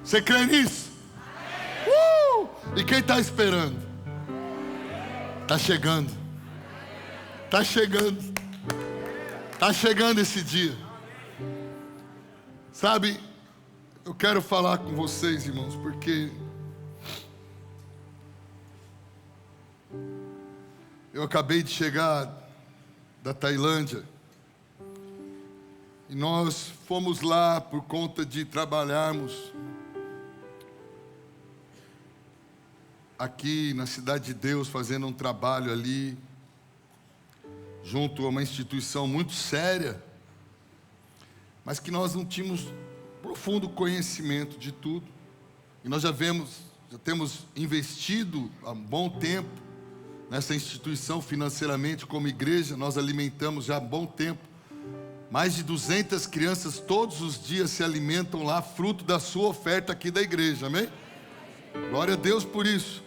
Você crê nisso? E quem está esperando? Está chegando. Está chegando. Está chegando esse dia. Sabe, eu quero falar com vocês, irmãos, porque eu acabei de chegar da Tailândia e nós fomos lá por conta de trabalharmos aqui na Cidade de Deus, fazendo um trabalho ali junto a uma instituição muito séria, mas que nós não tínhamos profundo conhecimento de tudo. E nós já temos investido há um bom tempo nessa instituição financeiramente como igreja. Nós alimentamos já há bom tempo. Mais de 200 crianças todos os dias se alimentam lá, fruto da sua oferta aqui da igreja, amém? Glória a Deus por isso.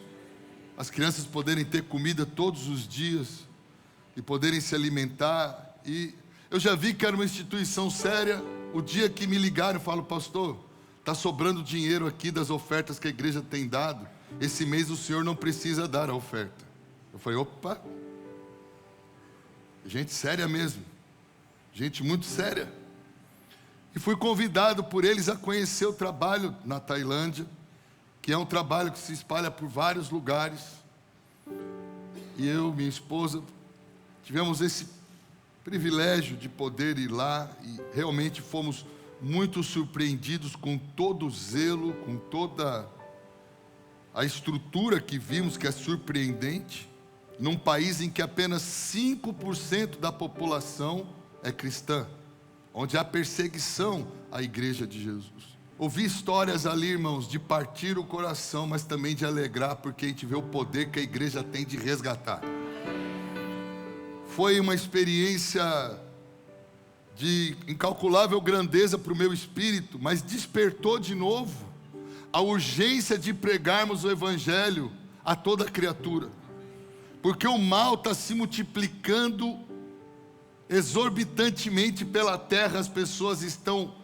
As crianças poderem ter comida todos os dias e poderem se alimentar. E eu já vi que era uma instituição séria. O dia que me ligaram, eu falo: pastor, está sobrando dinheiro aqui das ofertas que a igreja tem dado. Esse mês o senhor não precisa dar a oferta. Eu falei: opa, gente séria mesmo, gente muito séria. E fui convidado por eles a conhecer o trabalho na Tailândia, que é um trabalho que se espalha por vários lugares. E eu, minha esposa, tivemos esse privilégio de poder ir lá e realmente fomos muito surpreendidos com todo o zelo, com toda a estrutura que vimos, que é surpreendente, num país em que apenas 5% da população é cristã, onde há perseguição à igreja de Jesus. Ouvi histórias ali, irmãos, de partir o coração, mas também de alegrar, porque a gente vê o poder que a igreja tem de resgatar. Foi uma experiência de incalculável grandeza para o meu espírito, mas despertou de novo a urgência de pregarmos o evangelho a toda criatura, porque o mal está se multiplicando exorbitantemente pela terra. As pessoas estão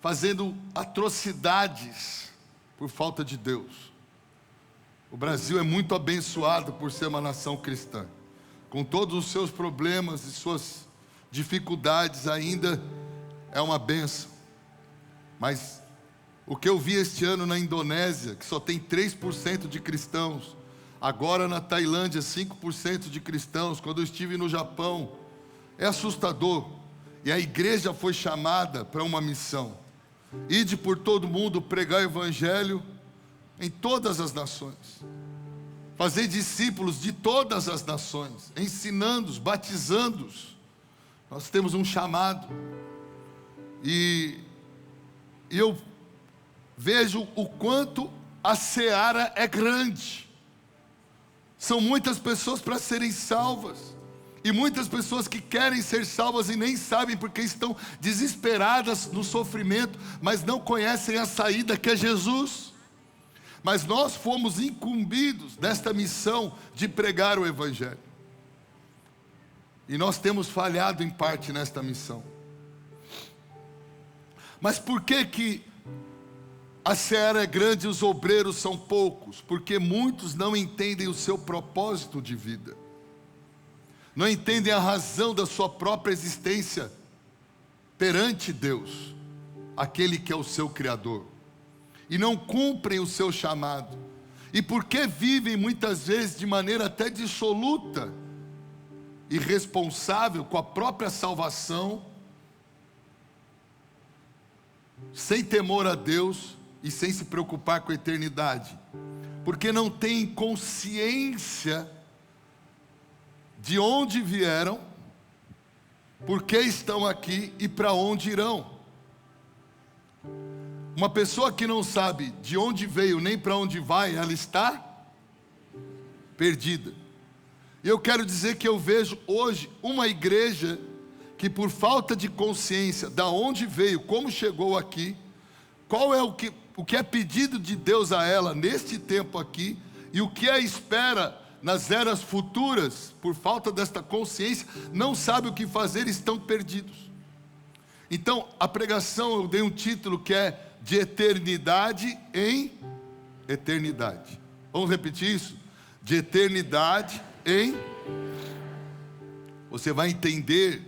fazendo atrocidades por falta de Deus. O Brasil é muito abençoado por ser uma nação cristã. Com todos os seus problemas e suas dificuldades, ainda é uma bênção. Mas o que eu vi este ano na Indonésia, que só tem 3% de cristãos, agora na Tailândia 5% de cristãos, quando eu estive no Japão, é assustador. E a igreja foi chamada para uma missão: ide por todo mundo, pregar o evangelho em todas as nações. Fazer discípulos de todas as nações, ensinando-os, batizando-os. Nós temos um chamado. E eu vejo o quanto a seara é grande. São muitas pessoas para serem salvas. E muitas pessoas que querem ser salvas e nem sabem, porque estão desesperadas no sofrimento, mas não conhecem a saída, que é Jesus. Mas nós fomos incumbidos desta missão de pregar o evangelho. E nós temos falhado em parte nesta missão. Mas por que a seara é grande e os obreiros são poucos? Porque muitos não entendem o seu propósito de vida. Não entendem a razão da sua própria existência perante Deus, aquele que é o seu Criador. E não cumprem o seu chamado. E porque vivem muitas vezes de maneira até dissoluta, irresponsável com a própria salvação, sem temor a Deus e sem se preocupar com a eternidade, porque não têm consciência de onde vieram, por que estão aqui e para onde irão. Uma pessoa que não sabe de onde veio nem para onde vai, ela está perdida. E eu quero dizer que eu vejo hoje uma igreja que, por falta de consciência de onde veio, como chegou aqui, qual é o que é pedido de Deus a ela neste tempo aqui, e o que a espera nas eras futuras, por falta desta consciência, não sabe o que fazer, estão perdidos. Então, a pregação, eu dei um título que é: de eternidade em eternidade. Vamos repetir isso? De eternidade em... Você vai entender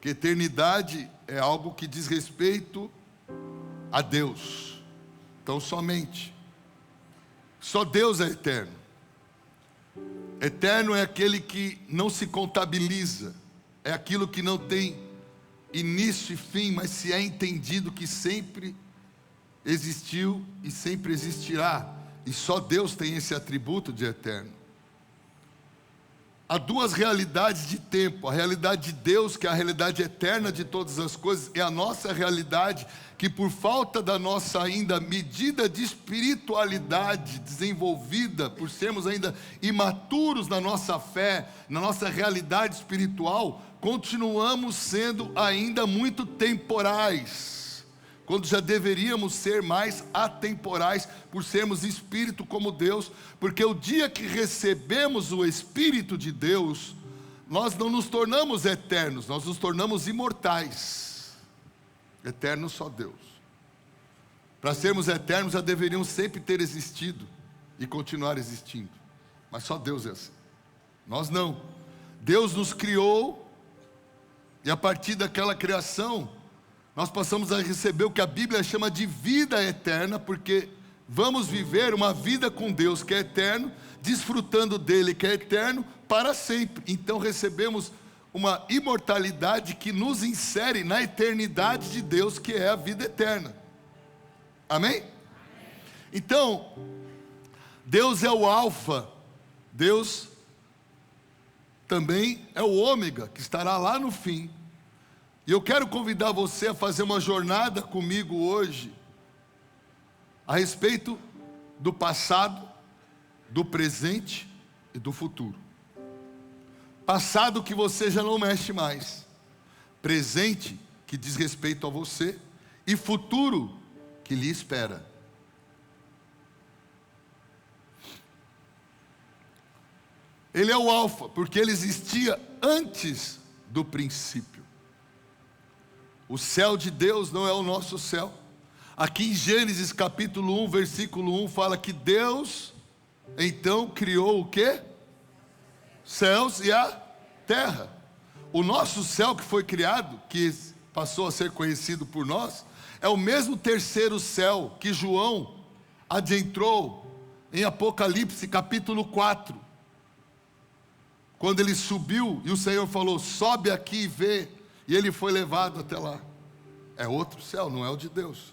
que eternidade é algo que diz respeito a Deus. Então, somente. Só Deus é eterno. Eterno é aquele que não se contabiliza. É aquilo que não tem início e fim, mas se é entendido que sempre existiu e sempre existirá. E só Deus tem esse atributo de eterno. Há duas realidades de tempo: a realidade de Deus, que é a realidade eterna de todas as coisas, e a nossa realidade, que por falta da nossa ainda medida de espiritualidade desenvolvida, por sermos ainda imaturos na nossa fé, na nossa realidade espiritual, continuamos sendo ainda muito temporais, quando já deveríamos ser mais atemporais, por sermos espírito como Deus, porque o dia que recebemos o Espírito de Deus, nós não nos tornamos eternos, nós nos tornamos imortais. Eterno só Deus. Para sermos eternos já deveriam sempre ter existido e continuar existindo, mas só Deus é assim. Nós não. Deus nos criou, e a partir daquela criação nós passamos a receber o que a Bíblia chama de vida eterna, porque vamos viver uma vida com Deus que é eterno, desfrutando dele que é eterno para sempre. Então recebemos uma imortalidade que nos insere na eternidade de Deus, que é a vida eterna. Amém? Então, Deus é o alfa, Deus também é o ômega, que estará lá no fim. E eu quero convidar você a fazer uma jornada comigo hoje, a respeito do passado, do presente e do futuro. Passado que você já não mexe mais, presente que diz respeito a você, e futuro que lhe espera. Ele é o alfa, porque ele existia antes do princípio. O céu de Deus não é o nosso céu. Aqui em Gênesis capítulo 1, versículo 1, fala que Deus, então, criou o quê? Céus e a terra. O nosso céu que foi criado, que passou a ser conhecido por nós, é o mesmo terceiro céu que João adentrou em Apocalipse capítulo 4. Quando ele subiu e o Senhor falou: sobe aqui e vê. E ele foi levado até lá. É outro céu, não é o de Deus.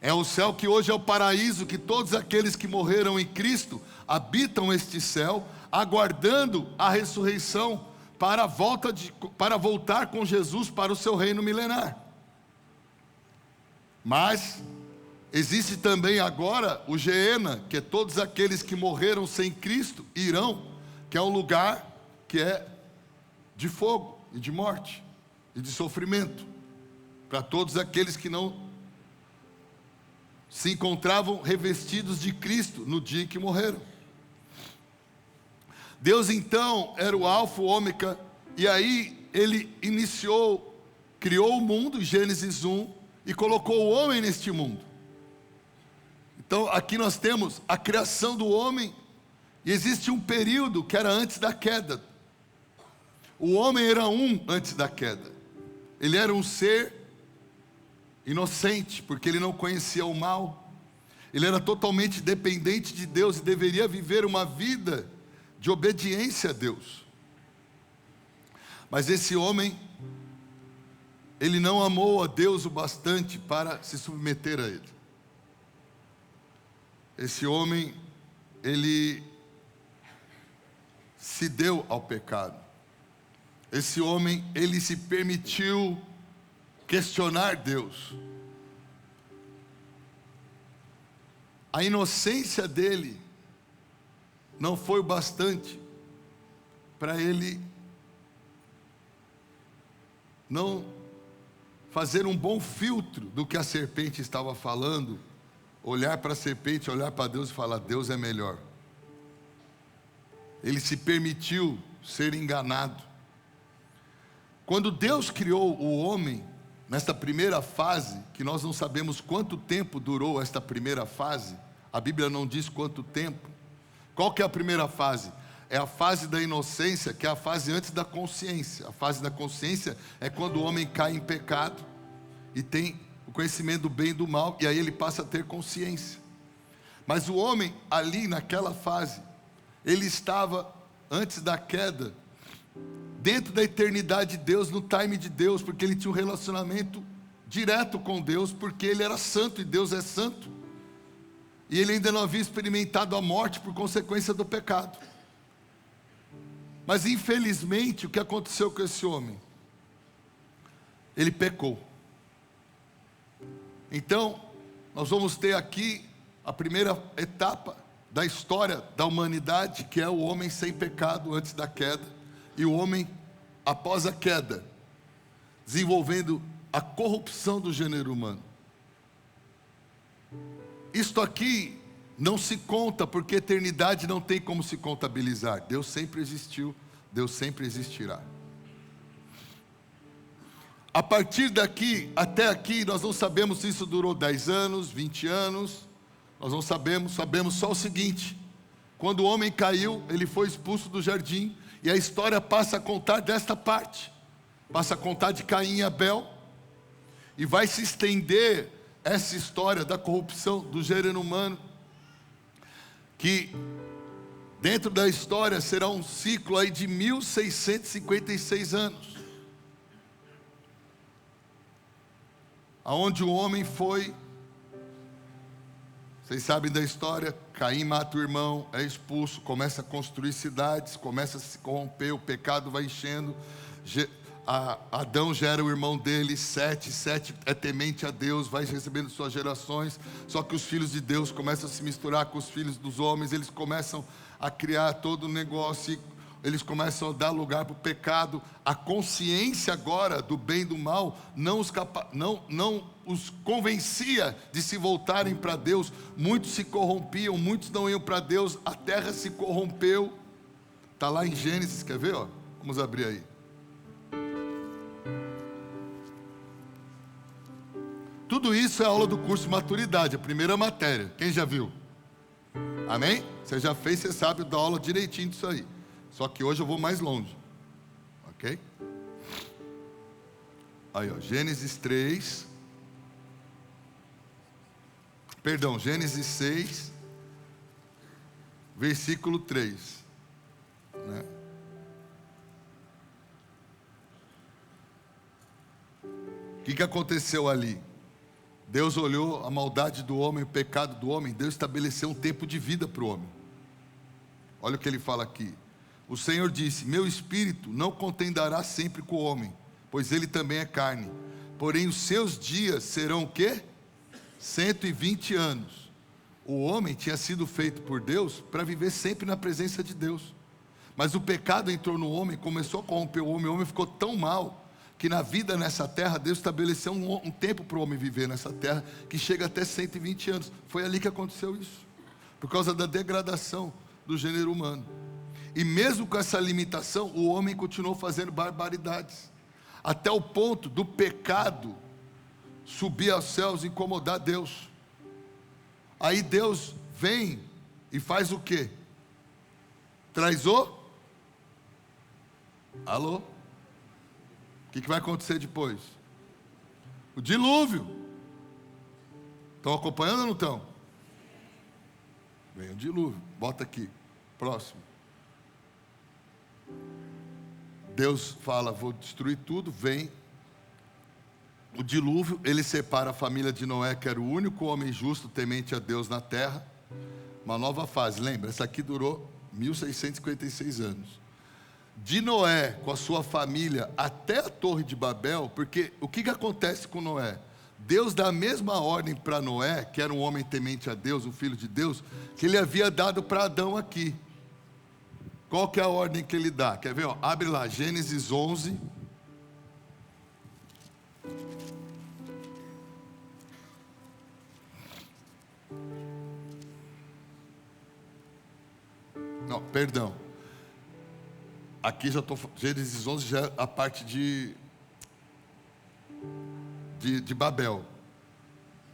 É o céu que hoje é o paraíso, que todos aqueles que morreram em Cristo habitam este céu, aguardando a ressurreição para voltar com Jesus para o seu reino milenar. Mas existe também agora o Geena, que é todos aqueles que morreram sem Cristo irão, que é um lugar que é de fogo e de morte e de sofrimento, para todos aqueles que não se encontravam revestidos de Cristo no dia em que morreram. Deus então era o alfa, o ômega, e aí ele criou o mundo, Gênesis 1, e colocou o homem neste mundo. Então aqui nós temos a criação do homem, e existe um período que era antes da queda. O homem era antes da queda. Ele era um ser inocente, porque ele não conhecia o mal. Ele era totalmente dependente de Deus e deveria viver uma vida de obediência a Deus. Mas esse homem, ele não amou a Deus o bastante para se submeter a Ele. Esse homem, ele se deu ao pecado. Esse homem, ele se permitiu questionar Deus. A inocência dele não foi o bastante para ele não fazer um bom filtro do que a serpente estava falando, olhar para a serpente, olhar para Deus e falar: Deus é melhor. Ele se permitiu ser enganado. Quando Deus criou o homem, nesta primeira fase, que nós não sabemos quanto tempo durou esta primeira fase, a Bíblia não diz quanto tempo. Qual que é a primeira fase? É a fase da inocência, que é a fase antes da consciência. A fase da consciência é quando o homem cai em pecado e tem o conhecimento do bem e do mal, e aí ele passa a ter consciência. Mas o homem ali naquela fase, ele estava antes da queda, dentro da eternidade de Deus, no time de Deus, porque ele tinha um relacionamento direto com Deus, porque ele era santo e Deus é santo. E ele ainda não havia experimentado a morte por consequência do pecado. Mas infelizmente, o que aconteceu com esse homem? Ele pecou. Então, nós vamos ter aqui a primeira etapa da história da humanidade, que é o homem sem pecado antes da queda, e o homem após a queda, desenvolvendo a corrupção do gênero humano. Isto aqui não se conta, porque eternidade não tem como se contabilizar. Deus sempre existiu, Deus sempre existirá. A partir daqui, até aqui, nós não sabemos se isso durou 10 anos, 20 anos, nós não sabemos só o seguinte: quando o homem caiu, ele foi expulso do jardim, e a história passa a contar desta parte, passa a contar de Caim e Abel, e vai se estender essa história da corrupção do gênero humano, que dentro da história será um ciclo aí de 1656 anos, aonde o homem foi, vocês sabem da história, Caim mata o irmão, é expulso, começa a construir cidades, começa a se corromper, o pecado vai enchendo, Adão gera o irmão dele, Sete é temente a Deus, vai recebendo suas gerações, só que os filhos de Deus começam a se misturar com os filhos dos homens, eles começam a criar todo um negócio, eles começam a dar lugar para o pecado. A consciência agora do bem e do mal não os convencia de se voltarem para Deus. Muitos se corrompiam, muitos não iam para Deus, a terra se corrompeu. Está lá em Gênesis, quer ver? Ó? Vamos abrir aí. Tudo isso é aula do curso de maturidade, a primeira matéria. Quem já viu? Amém? Você já fez, você sabe dar aula direitinho disso aí. Só que hoje eu vou mais longe. Ok? Aí, ó, Gênesis 3. Perdão, Gênesis 6, versículo 3. Né? O que aconteceu ali? Deus olhou a maldade do homem, o pecado do homem. Deus estabeleceu um tempo de vida para o homem. Olha o que ele fala aqui. O Senhor disse: meu espírito não contendará sempre com o homem, pois ele também é carne. Porém os seus dias serão o quê? 120 anos. O homem tinha sido feito por Deus para viver sempre na presença de Deus. Mas o pecado entrou no homem, começou a corromper o homem ficou tão mal, que na vida nessa terra, Deus estabeleceu um tempo para o homem viver nessa terra, que chega até 120 anos. Foi ali que aconteceu isso, por causa da degradação do gênero humano. E mesmo com essa limitação, o homem continuou fazendo barbaridades, até o ponto do pecado subir aos céus e incomodar Deus. Aí Deus vem e faz o quê? Traz o... Alô? O que vai acontecer depois? O dilúvio. Estão acompanhando ou não estão? Vem o dilúvio. Bota aqui. Próximo. Deus fala: vou destruir tudo. Vem o dilúvio. Ele separa a família de Noé, que era o único homem justo, temente a Deus na terra. Uma nova fase. Lembra? Essa aqui durou 1656 anos. De Noé com a sua família até a Torre de Babel. Porque o que acontece com Noé? Deus dá a mesma ordem para Noé, que era um homem temente a Deus, um filho de Deus, que ele havia dado para Adão aqui. Qual que é a ordem que ele dá? Quer ver? Ó? Abre lá, Gênesis 11. Não, perdão. Aqui já estou... Gênesis 11 já é a parte de... de Babel.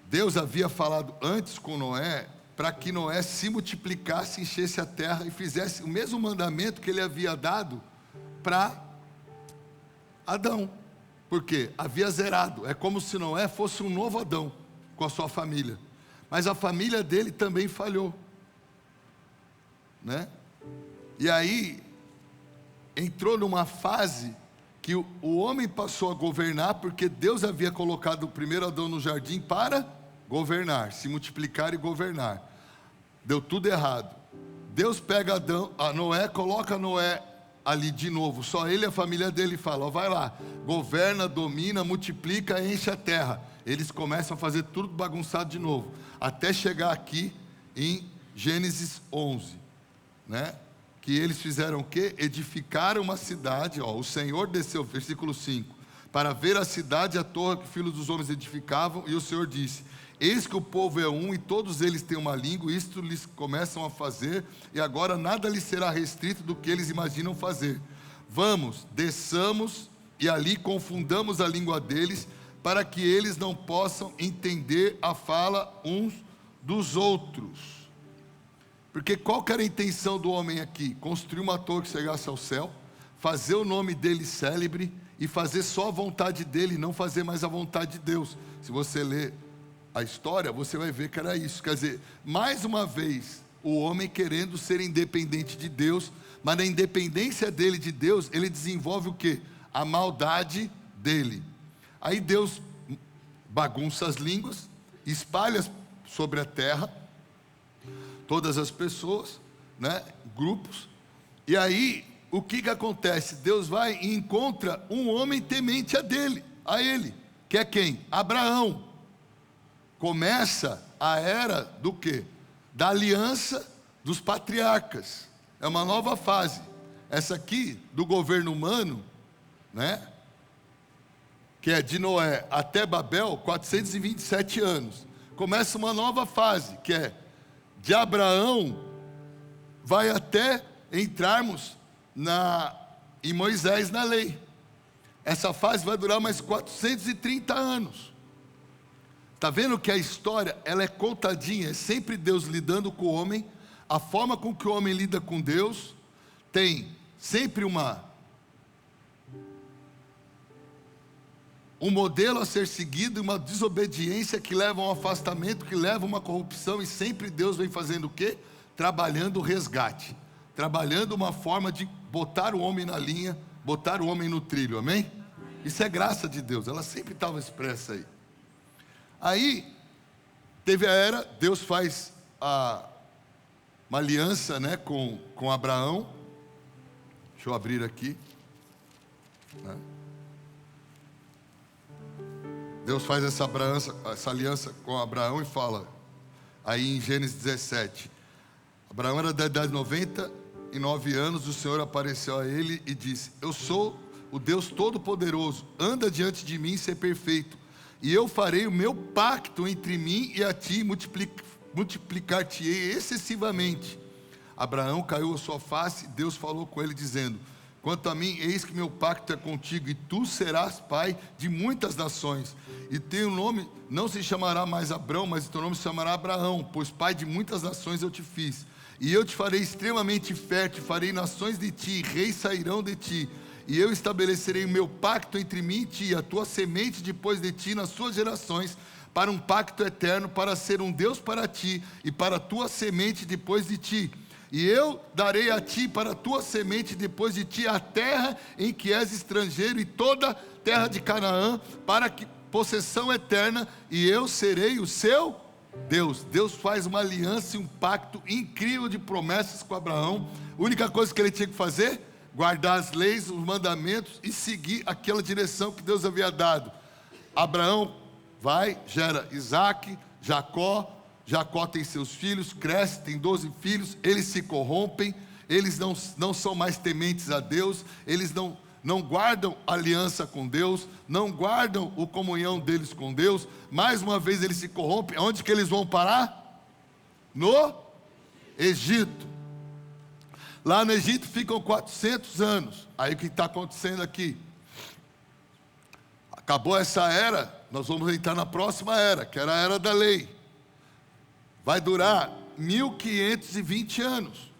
Deus havia falado antes com Noé para que Noé se multiplicasse, enchesse a terra e fizesse o mesmo mandamento que ele havia dado para Adão. Por quê? Havia zerado. É como se Noé fosse um novo Adão com a sua família. Mas a família dele também falhou, né? E aí entrou numa fase que o homem passou a governar, porque Deus havia colocado o primeiro Adão no jardim para governar, se multiplicar e governar. Deu tudo errado. Deus pega Noé, coloca Noé ali de novo, só ele e a família dele, fala: ó, vai lá, governa, domina, multiplica, enche a terra. Eles começam a fazer tudo bagunçado de novo, até chegar aqui em Gênesis 11, né? Que eles fizeram o quê? Edificaram uma cidade, ó, o Senhor desceu, versículo 5, para ver a cidade e a torre que os filhos dos homens edificavam, e o Senhor disse: eis que o povo é um, e todos eles têm uma língua, isto lhes começam a fazer, e agora nada lhes será restrito do que eles imaginam fazer. Vamos, desçamos, e ali confundamos a língua deles, para que eles não possam entender a fala uns dos outros. Porque qual que era a intenção do homem aqui? Construir uma torre que chegasse ao céu, fazer o nome dele célebre, e fazer só a vontade dele, não fazer mais a vontade de Deus. Se você ler a história, você vai ver que era isso. Quer dizer, mais uma vez, o homem querendo ser independente de Deus, mas na independência dele de Deus, ele desenvolve o quê? A maldade dele. Aí Deus bagunça as línguas, espalha sobre a terra todas as pessoas, né? Grupos. E aí, o que acontece? Deus vai e encontra um homem temente a ele, que é quem? Abraão. Começa a era do quê? Da aliança dos patriarcas. É uma nova fase. Essa aqui, do governo humano, né? Que é de Noé até Babel, 427 anos. Começa uma nova fase, que é de Abraão, vai até entrarmos em Moisés, na lei. Essa fase vai durar mais 430 anos. Está vendo que a história, ela é contadinha, é sempre Deus lidando com o homem, a forma com que o homem lida com Deus, tem sempre um modelo a ser seguido, uma desobediência que leva a um afastamento, que leva a uma corrupção, e sempre Deus vem fazendo o quê? Trabalhando o resgate, trabalhando uma forma de botar o homem na linha, botar o homem no trilho, amém? Isso é graça de Deus, ela sempre estava expressa aí. Aí, teve a era, Deus faz uma aliança, né, com Abraão. Deixa eu abrir aqui, né? Deus faz essa aliança com Abraão e fala, aí em Gênesis 17, Abraão era da idade de 99 anos, o Senhor apareceu a ele e disse: eu sou o Deus Todo-Poderoso, anda diante de mim e ser perfeito, e eu farei o meu pacto entre mim e a ti, multiplicar-te-ei excessivamente. Abraão caiu a sua face, e Deus falou com ele dizendo: quanto a mim, eis que meu pacto é contigo, e tu serás pai de muitas nações, e teu nome não se chamará mais Abrão, mas teu nome se chamará Abraão, pois pai de muitas nações eu te fiz. E eu te farei extremamente fértil, farei nações de ti, e reis sairão de ti, e eu estabelecerei o meu pacto entre mim e ti, e a tua semente depois de ti, nas suas gerações, para um pacto eterno, para ser um Deus para ti, e para a tua semente depois de ti. E eu darei a ti, para a tua semente depois de ti, a terra em que és estrangeiro, e toda a terra de Canaã, para que possessão eterna, e eu serei o seu Deus. Deus faz uma aliança e um pacto incrível de promessas com Abraão. A única coisa que ele tinha que fazer: guardar as leis, os mandamentos e seguir aquela direção que Deus havia dado. Abraão vai, gera Isaac, Jacó. Jacó tem seus filhos, cresce, tem 12 filhos, eles se corrompem, eles não são mais tementes a Deus, eles não guardam aliança com Deus, não guardam a comunhão deles com Deus. Mais uma vez eles se corrompem. Onde que eles vão parar? No Egito. Lá no Egito ficam 400 anos. Aí o que está acontecendo aqui? Acabou essa era, nós vamos entrar na próxima era, que era a era da lei. Vai durar 1520 anos.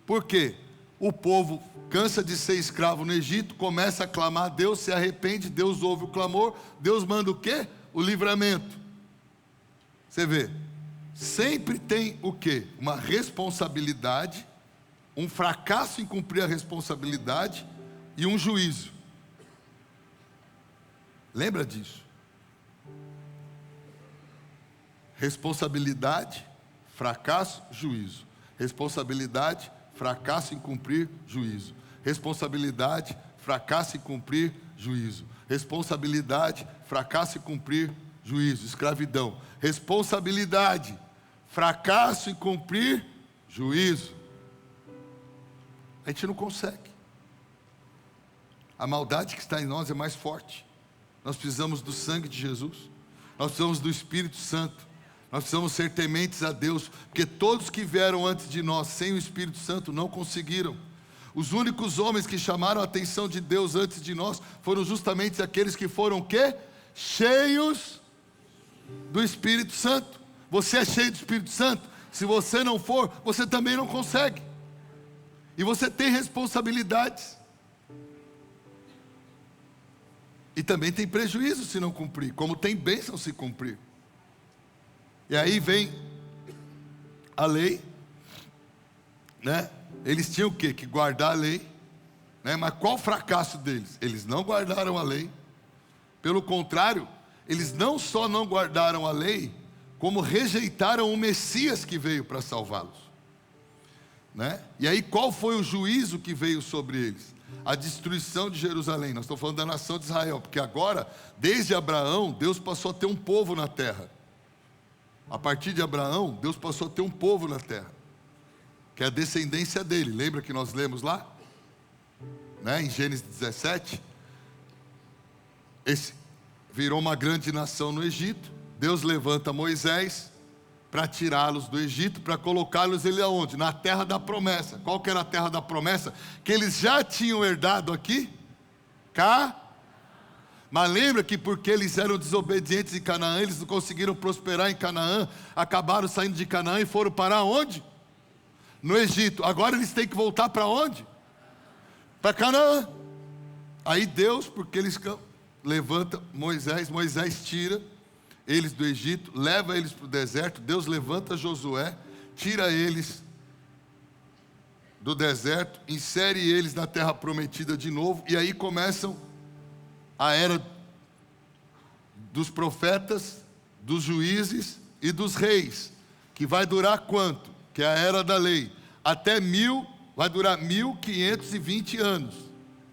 Por quê? O povo cansa de ser escravo no Egito, começa a clamar a Deus, se arrepende, Deus ouve o clamor, Deus manda o quê? O livramento. Você vê, sempre tem o quê? Uma responsabilidade, um fracasso em cumprir a responsabilidade e um juízo. Lembra disso? Responsabilidade, fracasso, juízo. Responsabilidade, fracasso em cumprir, juízo. Responsabilidade, fracasso em cumprir, juízo. Responsabilidade, fracasso em cumprir, juízo. Escravidão. Responsabilidade, fracasso em cumprir, juízo. A gente não consegue. A maldade que está em nós é mais forte. Nós precisamos do sangue de Jesus. Nós precisamos do Espírito Santo. Nós precisamos ser tementes a Deus, porque todos que vieram antes de nós sem o Espírito Santo não conseguiram. Os únicos homens que chamaram a atenção de Deus antes de nós foram justamente aqueles que foram o quê? Cheios do Espírito Santo. Você é cheio do Espírito Santo? Se você não for, você também não consegue. E você tem responsabilidades. E também tem prejuízo se não cumprir, como tem bênção se cumprir. E aí vem a lei, né? Eles tinham o quê? Que guardar a lei, né? Mas qual o fracasso deles? Eles não guardaram a lei. Pelo contrário, eles não só não guardaram a lei, como rejeitaram o Messias que veio para salvá-los, né? E aí qual foi o juízo que veio sobre eles? A destruição de Jerusalém. Nós estamos falando da nação de Israel, porque agora, desde Abraão, Deus passou a ter um povo na terra. A partir de Abraão, Deus passou a ter um povo na terra, que é a descendência dele. Lembra que nós lemos lá? Né? Em Gênesis 17. Esse virou uma grande nação no Egito. Deus levanta Moisés para tirá-los do Egito, para colocá-los ele aonde? Na terra da promessa. Qual que era a terra da promessa? Que eles já tinham herdado aqui? Mas lembra que porque eles eram desobedientes em Canaã, eles não conseguiram prosperar em Canaã, acabaram saindo de Canaã e foram para onde? No Egito. Agora eles têm que voltar para onde? Para Canaã. Aí Deus, porque eles levanta Moisés tira eles do Egito, leva eles para o deserto. Deus levanta Josué, tira eles do deserto, insere eles na terra prometida de novo, e aí começam a era dos profetas, dos juízes e dos reis, que vai durar quanto? Que é a era da lei, vai durar 1520 anos.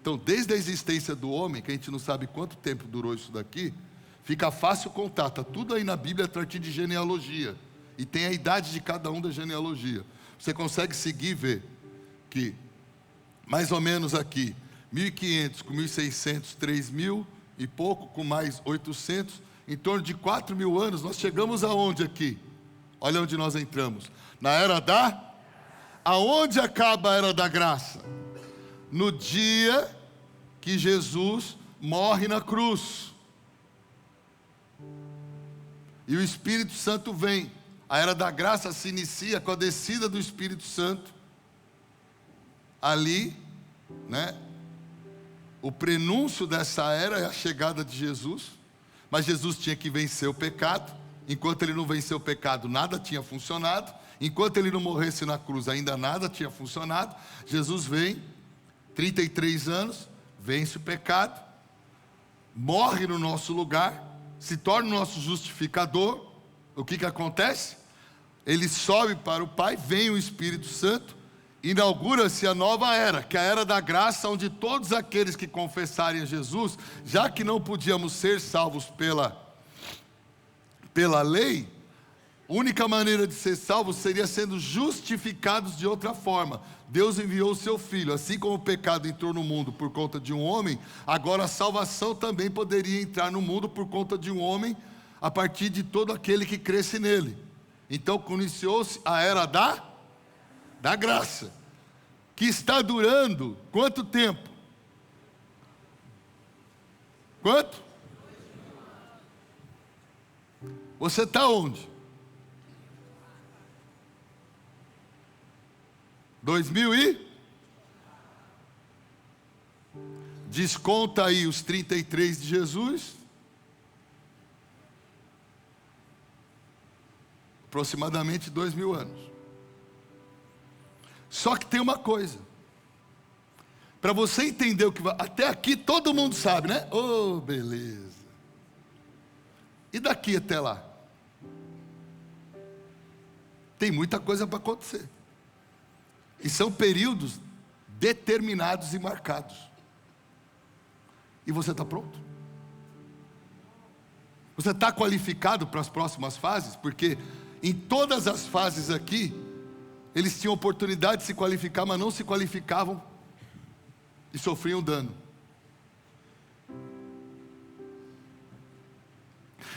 Então, desde a existência do homem, que a gente não sabe quanto tempo durou isso daqui, fica fácil contar, está tudo aí na Bíblia a partir de genealogia, e tem a idade de cada um da genealogia. Você consegue seguir e ver que, mais ou menos aqui, 1.500 com 1.600, 3.000 e pouco, com mais 800, em torno de 4.000 anos, nós chegamos aonde aqui? Olha onde nós entramos. Na era da... Aonde acaba a era da graça? No dia que Jesus morre na cruz. E o Espírito Santo vem. A era da graça se inicia com a descida do Espírito Santo. Ali, né? O prenúncio dessa era é a chegada de Jesus. Mas Jesus tinha que vencer o pecado. Enquanto ele não venceu o pecado, nada tinha funcionado. Enquanto ele não morresse na cruz, ainda nada tinha funcionado. Jesus vem, 33 anos, vence o pecado, morre no nosso lugar, se torna o nosso justificador. O que acontece? Ele sobe para o Pai, vem o Espírito Santo, inaugura-se a nova era, que é a era da graça, onde todos aqueles que confessarem a Jesus, já que não podíamos ser salvos pela lei, a única maneira de ser salvos seria sendo justificados de outra forma. Deus enviou o seu Filho, assim como o pecado entrou no mundo por conta de um homem, agora a salvação também poderia entrar no mundo por conta de um homem, a partir de todo aquele que cresce nele. Então iniciou-se a era da graça, que está durando quanto tempo? Quanto? Você está onde? 2000 e? Desconta aí os 33 de Jesus. Aproximadamente 2000 anos. Só que tem uma coisa. Para você entender o que vai... Até aqui todo mundo sabe, né? Oh, beleza. E daqui até lá? Tem muita coisa para acontecer. E são períodos determinados e marcados. E você está pronto? Você está qualificado para as próximas fases? Porque em todas as fases aqui, eles tinham oportunidade de se qualificar, mas não se qualificavam e sofriam dano.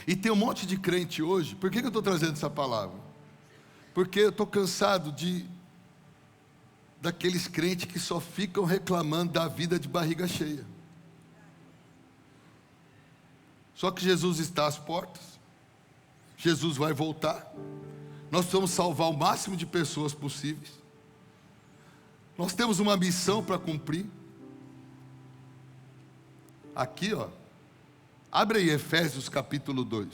E tem um monte de crente hoje. Por que eu estou trazendo essa palavra? Porque eu estou cansado daqueles crentes que só ficam reclamando da vida de barriga cheia. Só que Jesus está às portas. Jesus vai voltar. Nós precisamos salvar o máximo de pessoas possíveis. Nós temos uma missão para cumprir. Aqui, ó. Abre aí Efésios capítulo 2.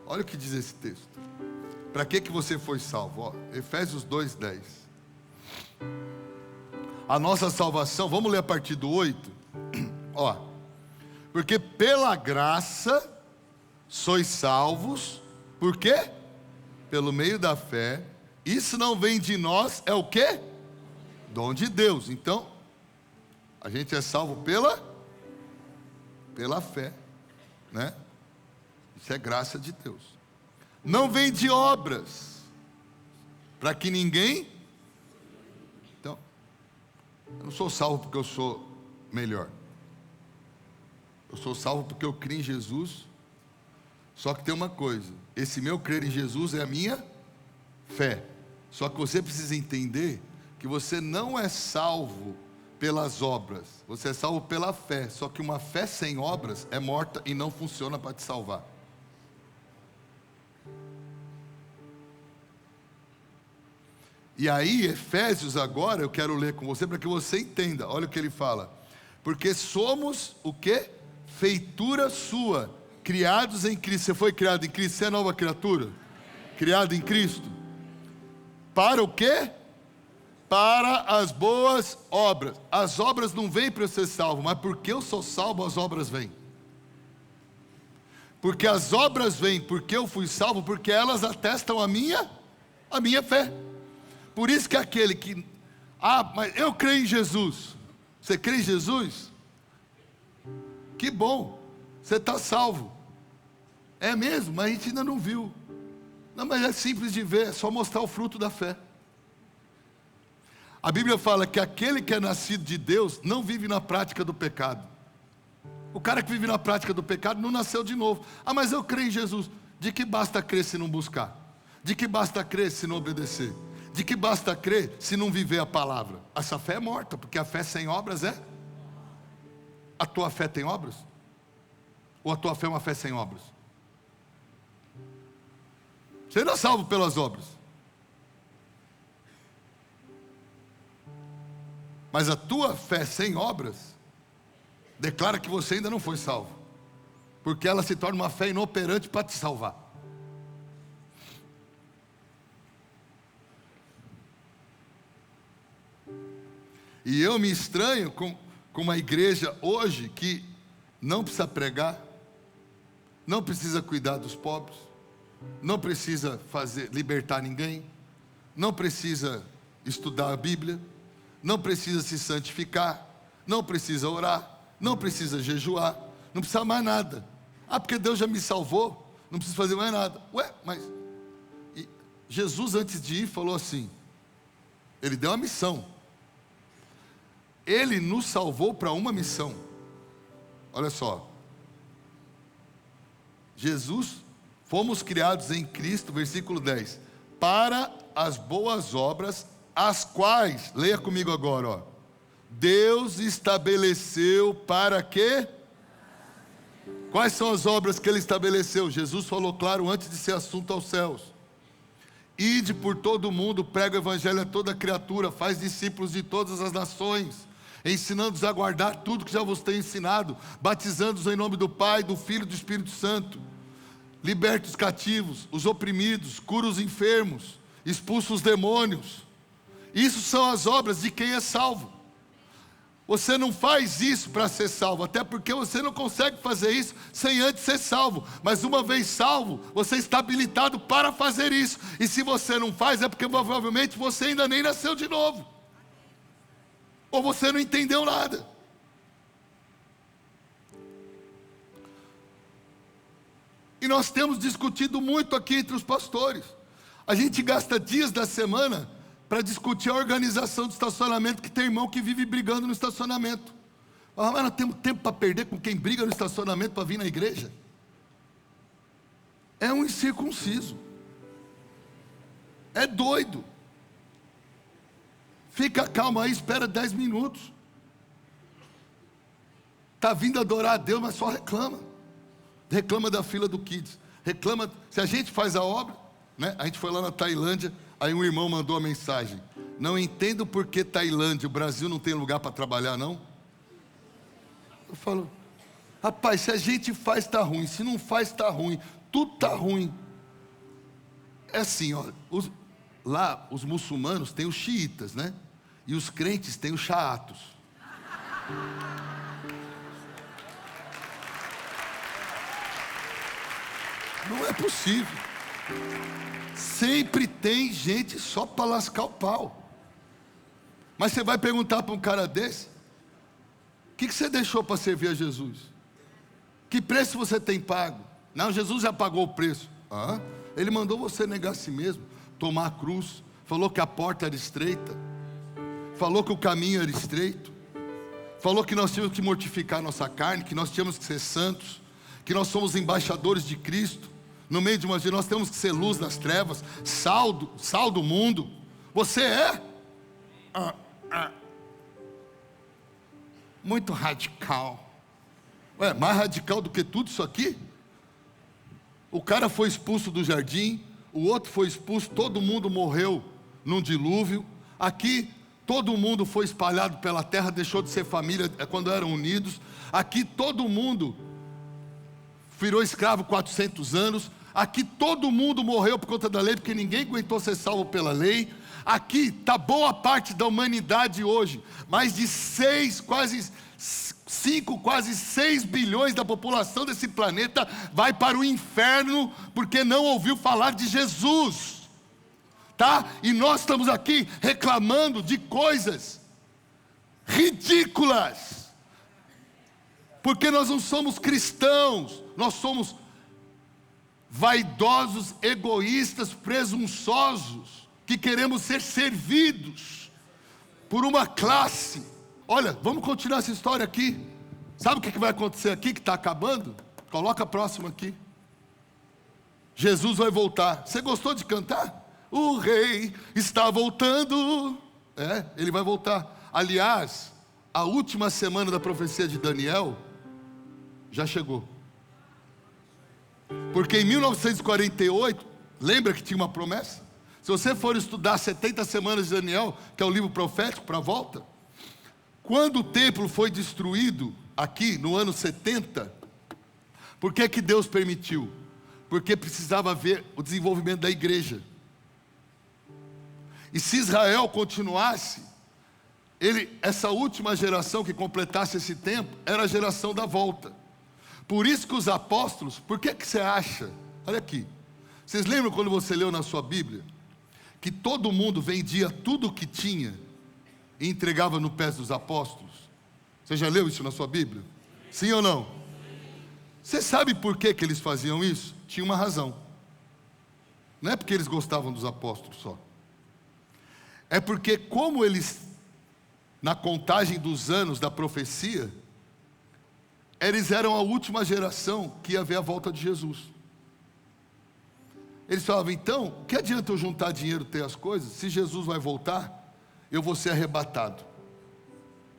Olha o que diz esse texto. Para que você foi salvo? Ó, Efésios 2:10. A nossa salvação, vamos ler a partir do 8. Ó. Porque pela graça sois salvos. Por quê? Pelo meio da fé. Isso não vem de nós, é o quê? Dom de Deus. Então, a gente é salvo pela fé, né? Isso é graça de Deus. Não vem de obras, para que ninguém... Então, eu não sou salvo porque eu sou melhor. Eu sou salvo porque eu creio em Jesus. Só que tem uma coisa, esse meu crer em Jesus é a minha fé. Só que você precisa entender que você não é salvo pelas obras, você é salvo pela fé. Só que uma fé sem obras é morta e não funciona para te salvar. E aí, Efésios agora, eu quero ler com você para que você entenda. Olha o que ele fala. Porque somos o quê? Feitura sua, criados em Cristo. Você foi criado em Cristo, você é nova criatura? Criado em Cristo. Para o quê? Para as boas obras. As obras não vêm para eu ser salvo, mas porque eu sou salvo, as obras vêm. Porque as obras vêm porque eu fui salvo, porque elas atestam a minha fé. Por isso que aquele que... mas eu creio em Jesus. Você crê em Jesus? Que bom, você está salvo. É mesmo, mas a gente ainda não viu. Não, mas é simples de ver, é só mostrar o fruto da fé. A Bíblia fala que aquele que é nascido de Deus não vive na prática do pecado. O cara que vive na prática do pecado não nasceu de novo. Ah, mas eu creio em Jesus. De que basta crer se não buscar? De que basta crer se não obedecer? De que basta crer se não viver a palavra? Essa fé é morta, porque a fé sem obras é... A tua fé tem obras? Ou a tua fé é uma fé sem obras? Você não é salvo pelas obras. Mas a tua fé sem obras declara que você ainda não foi salvo, porque ela se torna uma fé inoperante para te salvar. E eu me estranho com uma igreja hoje que não precisa pregar, não precisa cuidar dos pobres, não precisa libertar ninguém, não precisa estudar a Bíblia, não precisa se santificar, não precisa orar, não precisa jejuar, não precisa mais nada. Ah, porque Deus já me salvou, não preciso fazer mais nada. Ué, mas Jesus antes de ir falou assim, Ele deu uma missão. Ele nos salvou para uma missão. Olha só. Jesus, fomos criados em Cristo, versículo 10, para as boas obras, as quais, leia comigo agora, ó, Deus estabeleceu para quê? Quais são as obras que ele estabeleceu? Jesus falou claro antes de ser assunto aos céus. Ide por todo o mundo, prega o evangelho a toda criatura, faz discípulos de todas as nações, ensinando-os a guardar tudo que já vos tenho ensinado, batizando-os em nome do Pai, do Filho e do Espírito Santo. Liberte os cativos, os oprimidos, cura os enfermos, expulsa os demônios. Isso são as obras de quem é salvo. Você não faz isso para ser salvo, até porque você não consegue fazer isso sem antes ser salvo. Mas uma vez salvo, você está habilitado para fazer isso. E se você não faz, é porque provavelmente você ainda nem nasceu de novo. Ou você não entendeu nada. E nós temos discutido muito aqui entre os pastores. A gente gasta dias da semana para discutir a organização do estacionamento, que tem irmão que vive brigando no estacionamento. Ah, mas nós temos tempo para perder com quem briga no estacionamento para vir na igreja? É um incircunciso. É doido. Fica calmo aí, espera 10 minutos. Está vindo adorar a Deus, mas só reclama. Reclama da fila do Kids. Reclama, se a gente faz a obra, né? A gente foi lá na Tailândia, aí um irmão mandou a mensagem: não entendo por que Tailândia, o Brasil não tem lugar para trabalhar, não? Eu falo, rapaz, se a gente faz está ruim, se não faz está ruim, tudo está ruim. É assim, ó, lá os muçulmanos têm os xiitas, né? E os crentes têm os xaatos. Não é possível. Sempre tem gente só para lascar o pau. Mas você vai perguntar para um cara desse: o que você deixou para servir a Jesus? Que preço você tem pago? Não, Jesus já pagou o preço. Ah, ele mandou você negar a si mesmo, tomar a cruz. Falou que a porta era estreita. Falou que o caminho era estreito. Falou que nós tínhamos que mortificar a nossa carne, que nós tínhamos que ser santos, que nós somos embaixadores de Cristo. No meio de uma vida nós temos que ser luz nas trevas, sal do mundo. Você é muito radical. Ué, mais radical do que tudo isso aqui? O cara foi expulso do jardim, o outro foi expulso, todo mundo morreu num dilúvio. Aqui todo mundo foi espalhado pela terra, deixou de ser família quando eram unidos. Aqui todo mundo virou escravo 400 anos. Aqui todo mundo morreu por conta da lei, porque ninguém aguentou ser salvo pela lei. Aqui está boa parte da humanidade hoje, mais de quase 6 bilhões da população desse planeta vai para o inferno, porque não ouviu falar de Jesus, tá? E nós estamos aqui reclamando de coisas ridículas, porque nós não somos cristãos, nós somos vaidosos, egoístas, presunçosos, que queremos ser servidos por uma classe. Olha, vamos continuar essa história aqui. Sabe o que vai acontecer aqui que está acabando? Coloca a próxima aqui. Jesus vai voltar. Você gostou de cantar? O rei está voltando. É, ele vai voltar. Aliás, a última semana da profecia de Daniel já chegou. Porque em 1948, lembra que tinha uma promessa? Se você for estudar 70 semanas de Daniel, que é o livro profético para a volta, quando o templo foi destruído aqui no ano 70, por que Deus permitiu? Porque precisava ver o desenvolvimento da igreja. E se Israel continuasse, essa última geração que completasse esse tempo, era a geração da volta. Por isso que os apóstolos, por que você acha? Olha aqui, vocês lembram quando você leu na sua Bíblia, que todo mundo vendia tudo o que tinha e entregava no pés dos apóstolos? Você já leu isso na sua Bíblia? Sim ou não? Você sabe por que eles faziam isso? Tinha uma razão. Não é porque eles gostavam dos apóstolos só. É porque como eles, na contagem dos anos da profecia, eles eram a última geração que ia ver a volta de Jesus. Eles falavam, então, o que adianta eu juntar dinheiro, ter as coisas, se Jesus vai voltar, eu vou ser arrebatado.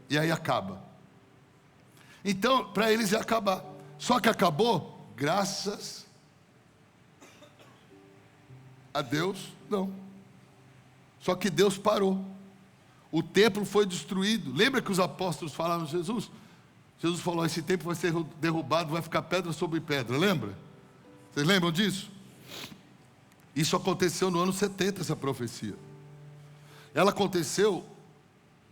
E aí acaba. Então, para eles ia acabar. Só que acabou? Graças a Deus, não. Só que Deus parou. O templo foi destruído. Lembra que os apóstolos falaram a Jesus? Jesus falou, esse templo vai ser derrubado, vai ficar pedra sobre pedra. Lembra? Vocês lembram disso? Isso aconteceu no ano 70, essa profecia. Ela aconteceu,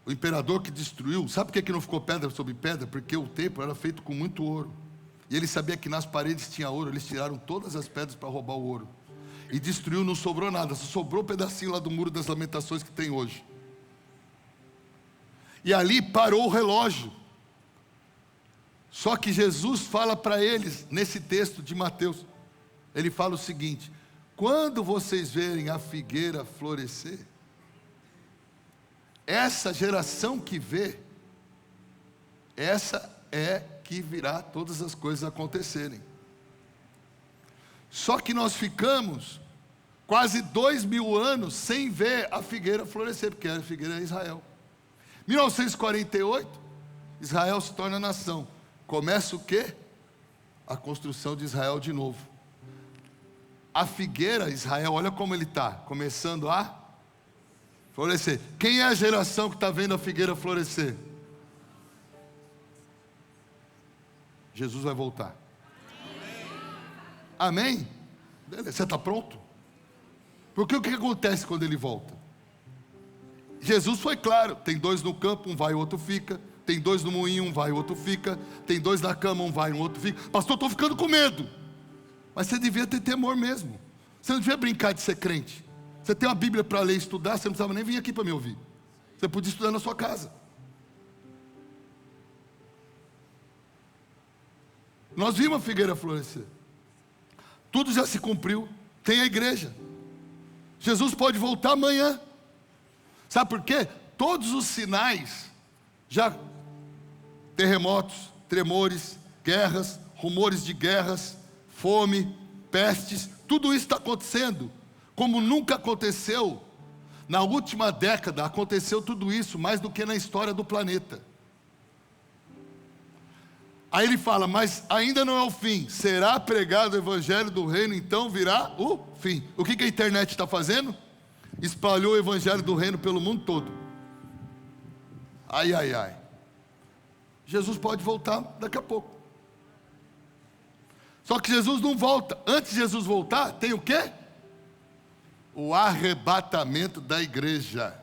o imperador que destruiu, sabe por que não ficou pedra sobre pedra? Porque o templo era feito com muito ouro. E ele sabia que nas paredes tinha ouro, eles tiraram todas as pedras para roubar o ouro. E destruiu, não sobrou nada, só sobrou um pedacinho lá do Muro das Lamentações que tem hoje. E ali parou o relógio. Só que Jesus fala para eles, nesse texto de Mateus, ele fala o seguinte: quando vocês verem a figueira florescer, essa geração que vê, essa é que virá todas as coisas acontecerem. Só que nós ficamos quase 2000 anos sem ver a figueira florescer, porque a figueira é Israel. 1948, Israel se torna nação. Começa o quê? A construção de Israel de novo. A figueira, Israel, olha como ele está, começando a florescer. Quem é a geração que está vendo a figueira florescer? Jesus vai voltar. Amém? Beleza. Você está pronto? Porque o que acontece quando ele volta? Jesus foi claro, tem 2 no campo, um vai e o outro fica. Tem 2 no moinho, um vai e o outro fica. Tem 2 na cama, um vai e o outro fica. Pastor, estou ficando com medo. Mas você devia ter temor mesmo. Você não devia brincar de ser crente. Você tem uma Bíblia para ler e estudar, você não precisava nem vir aqui para me ouvir. Você podia estudar na sua casa. Nós vimos a figueira florescer. Tudo já se cumpriu. Tem a igreja. Jesus pode voltar amanhã. Sabe por quê? Todos os sinais, já terremotos, tremores, guerras, rumores de guerras, fome, pestes, tudo isso está acontecendo, como nunca aconteceu. Na última década aconteceu tudo isso, mais do que na história do planeta. Aí ele fala, mas ainda não é o fim, será pregado o evangelho do reino, então virá o fim. O que a internet está fazendo? Espalhou o evangelho do reino pelo mundo todo. Ai, ai, ai. Jesus pode voltar daqui a pouco. Só que Jesus não volta. Antes de Jesus voltar, tem o quê? O arrebatamento da igreja.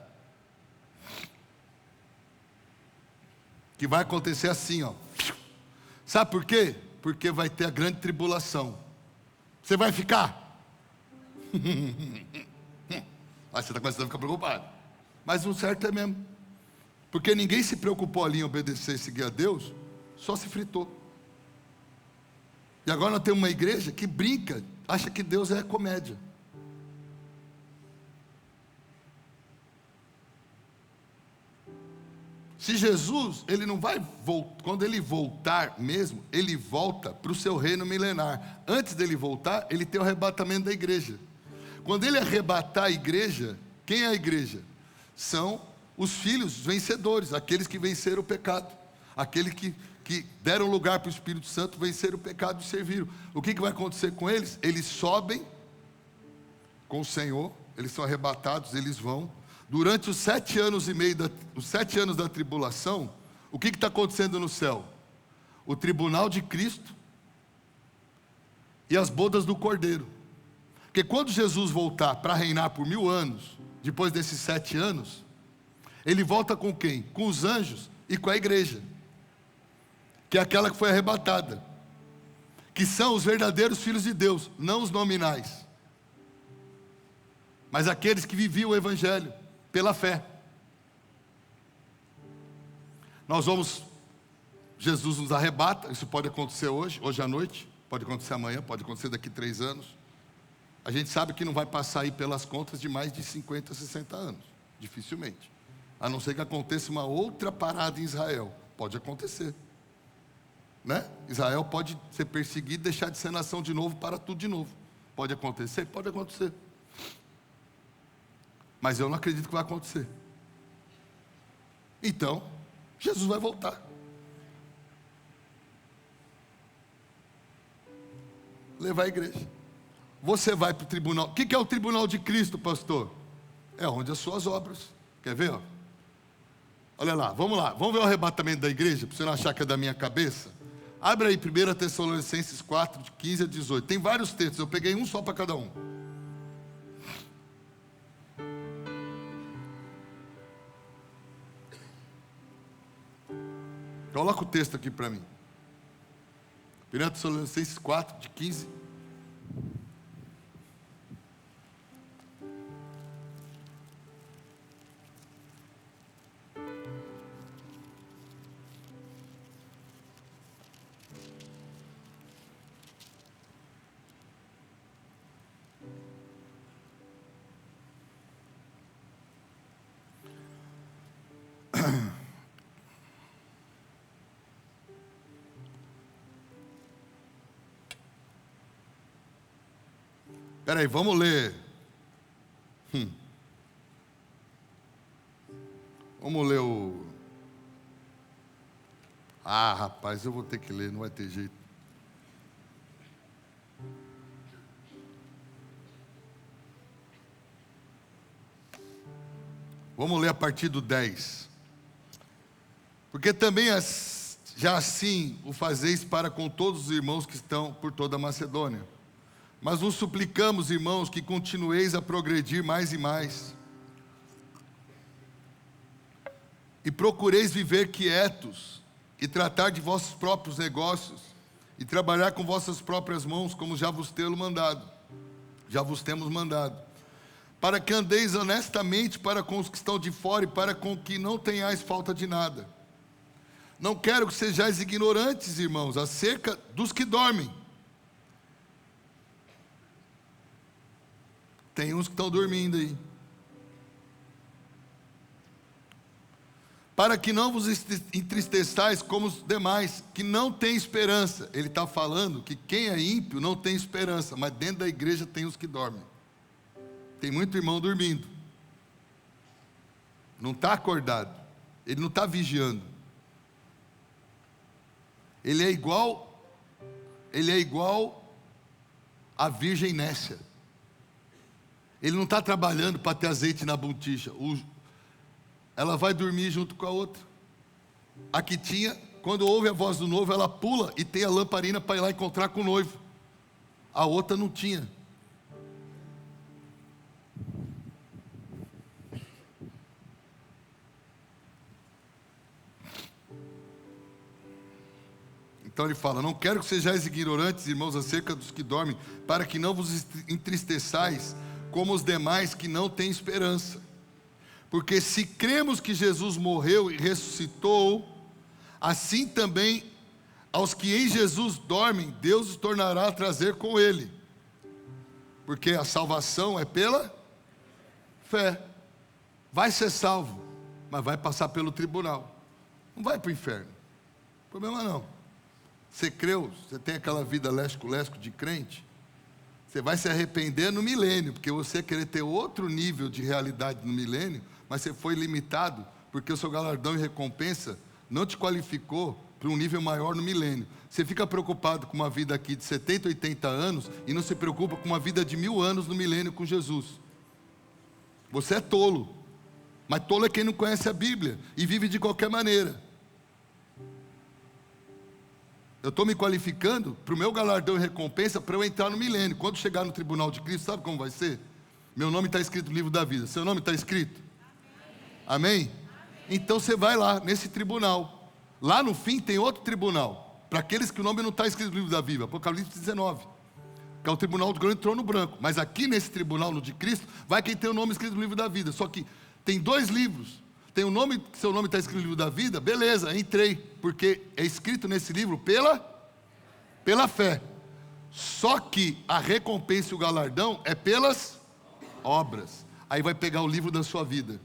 Que vai acontecer assim, ó. Sabe por quê? Porque vai ter a grande tribulação. Você vai ficar? Aí você está começando a ficar preocupado. Mas o certo é mesmo. Porque ninguém se preocupou ali em obedecer e seguir a Deus, só se fritou. E agora nós temos uma igreja que brinca, acha que Deus é comédia. Se Jesus, ele não vai voltar, quando ele voltar mesmo, ele volta para o seu reino milenar. Antes dele voltar, ele tem o arrebatamento da igreja. Quando ele arrebatar a igreja, quem é a igreja? São os filhos vencedores, aqueles que venceram o pecado, aqueles que deram lugar para o Espírito Santo, venceram o pecado e serviram. O que vai acontecer com eles? Eles sobem com o Senhor, eles são arrebatados, eles vão. Durante os 7 anos e meio, os 7 anos da tribulação, o que está acontecendo no céu? O tribunal de Cristo e as bodas do Cordeiro. Porque quando Jesus voltar para reinar por 1000 anos, depois desses 7 anos, ele volta com quem? Com os anjos e com a igreja, que é aquela que foi arrebatada, que são os verdadeiros filhos de Deus, não os nominais, mas aqueles que viviam o evangelho pela fé. Jesus nos arrebata, isso pode acontecer hoje à noite, pode acontecer amanhã, pode acontecer daqui 3 anos. A gente sabe que não vai passar aí pelas contas de mais de 50, 60 anos, dificilmente. A não ser que aconteça uma outra parada em Israel, pode acontecer. Né? Israel pode ser perseguido, deixar de ser nação de novo, para tudo de novo. Pode acontecer? Pode acontecer. Mas eu não acredito que vai acontecer. Então, Jesus vai voltar. levar a igreja. Você vai para o tribunal. O que é o tribunal de Cristo, pastor? É onde as suas obras. Quer ver? Ó? Olha lá, vamos ver o arrebatamento da igreja, para você não achar que é da minha cabeça. Abre aí 1 Tessalonicenses 4, de 15 a 18. Tem vários textos, eu peguei um só para cada um. Coloca o texto aqui para mim. 1 Tessalonicenses 4, de 15. Espera aí, vamos ler. Vamos ler o... Ah, rapaz, eu vou ter que ler, não vai ter jeito. Vamos ler a partir do 10. Porque também já assim o fazeis para com todos os irmãos que estão por toda a Macedônia. Mas vos suplicamos, irmãos, que continueis a progredir mais e mais. E procureis viver quietos, e tratar de vossos próprios negócios, e trabalhar com vossas próprias mãos, como já vos temos mandado. Para que andeis honestamente para com os que estão de fora, e para com que não tenhais falta de nada. Não quero que sejais ignorantes, irmãos, acerca dos que dormem. Tem uns que estão dormindo aí. Para que não vos entristeçais como os demais, que não têm esperança. Ele está falando que quem é ímpio não tem esperança, mas dentro da igreja tem os que dormem. Tem muito irmão dormindo. Não está acordado. Ele não está vigiando. Ele é igual a virgem nécia. Ele não está trabalhando para ter azeite na botija. Ela vai dormir junto com a outra. A que tinha, quando ouve a voz do noivo, ela pula e tem a lamparina para ir lá encontrar com o noivo. A outra não tinha. Então ele fala: não quero que sejais ignorantes, irmãos, acerca dos que dormem, para que não vos entristeçais como os demais que não têm esperança. Porque se cremos que Jesus morreu e ressuscitou, assim também aos que em Jesus dormem, Deus os tornará a trazer com Ele. Porque a salvação é pela fé. Vai ser salvo, mas vai passar pelo tribunal. Não vai para o inferno. Problema não. Você creu, você tem aquela vida lesco-lesco de crente, você vai se arrepender no milênio, porque você querer ter outro nível de realidade no milênio, mas você foi limitado, porque o seu galardão e recompensa não te qualificou para um nível maior no milênio. Você fica preocupado com uma vida aqui de 70, 80 anos, e não se preocupa com uma vida de 1000 anos no milênio com Jesus. Você é tolo, mas tolo é quem não conhece a Bíblia, e vive de qualquer maneira. Eu estou me qualificando para o meu galardão e recompensa para eu entrar no milênio. Quando chegar no tribunal de Cristo, sabe como vai ser? Meu nome está escrito no livro da vida. Seu nome está escrito? Amém? Então você vai lá, nesse tribunal. Lá no fim tem outro tribunal, para aqueles que o nome não está escrito no livro da vida. Apocalipse 19. Que é o tribunal do grande trono branco. Mas aqui nesse tribunal, no de Cristo, vai quem tem o nome escrito no livro da vida. Só que tem 2 livros. Tem o nome, seu nome está escrito no livro da vida, beleza, entrei, porque é escrito nesse livro pela fé. Só que a recompensa e o galardão é pelas obras. Aí vai pegar o livro da sua vida.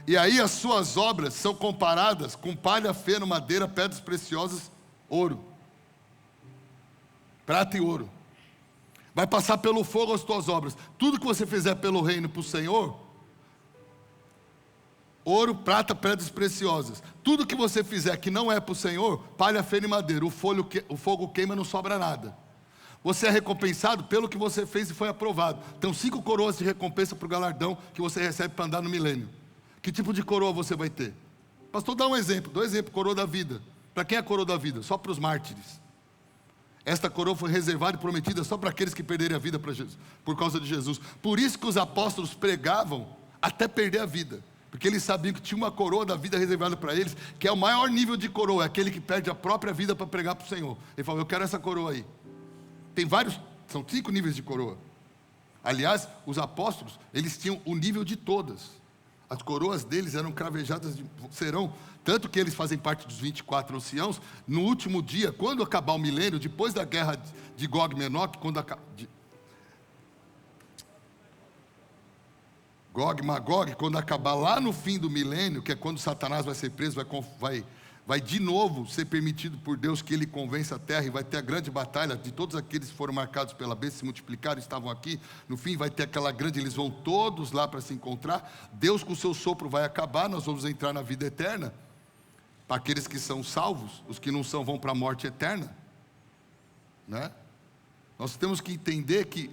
E aí as suas obras são comparadas com palha, feno, madeira, pedras preciosas, ouro. Prata e ouro. Vai passar pelo fogo as tuas obras. Tudo que você fizer pelo reino para o Senhor, ouro, prata, pedras preciosas. Tudo que você fizer que não é para o Senhor, palha, feno e madeira. O fogo queima, não sobra nada. Você é recompensado pelo que você fez e foi aprovado. Tem 5 coroas de recompensa para o galardão que você recebe para andar no milênio. Que tipo de coroa você vai ter? Pastor, dá um exemplo. Dá um exemplo, coroa da vida. Para quem é a coroa da vida? Só para os mártires. Esta coroa foi reservada e prometida só para aqueles que perderem a vida para Jesus, por causa de Jesus. Por isso que os apóstolos pregavam até perder a vida. Porque eles sabiam que tinha uma coroa da vida reservada para eles, que é o maior nível de coroa, é aquele que perde a própria vida para pregar para o Senhor. Ele falou, eu quero essa coroa aí. Tem vários, são 5 níveis de coroa. Aliás, os apóstolos, eles tinham o nível de todas. As coroas deles eram cravejadas, serão, tanto que eles fazem parte dos 24 anciãos. No último dia, quando acabar o milênio, depois da guerra de Gog e Magog, quando acabar lá no fim do milênio, que é quando Satanás vai ser preso, vai de novo ser permitido por Deus que ele convença a terra, e vai ter a grande batalha de todos aqueles que foram marcados pela besta, se multiplicaram, estavam aqui. No fim vai ter aquela grande, eles vão todos lá para se encontrar. Deus com o seu sopro vai acabar, nós vamos entrar na vida eterna. Para aqueles que são salvos, os que não são vão para a morte eterna, né? Nós temos que entender que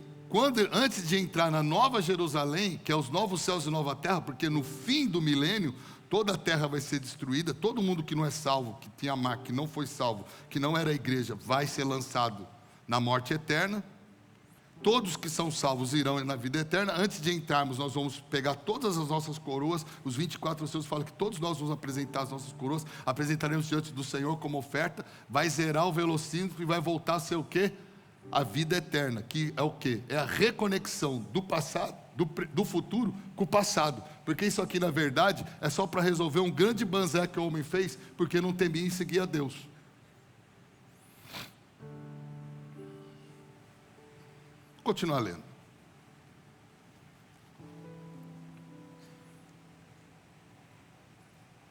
antes de entrar na Nova Jerusalém, que é os novos céus e nova terra, porque no fim do milênio toda a terra vai ser destruída, todo mundo que não é salvo, que tinha marca, que não foi salvo, que não era a igreja, vai ser lançado na morte eterna. Todos que são salvos irão na vida eterna. Antes de entrarmos, nós vamos pegar todas as nossas coroas. Os 24 anciãos falam que todos nós vamos apresentar as nossas coroas, apresentaremos diante do Senhor como oferta, vai zerar o velocímetro e vai voltar a ser o quê? A vida eterna, que é o quê? É a reconexão do passado, do futuro com o passado. Porque isso aqui, na verdade, é só para resolver um grande banzé que o homem fez, porque não temia e seguia Deus. Vou continuar lendo.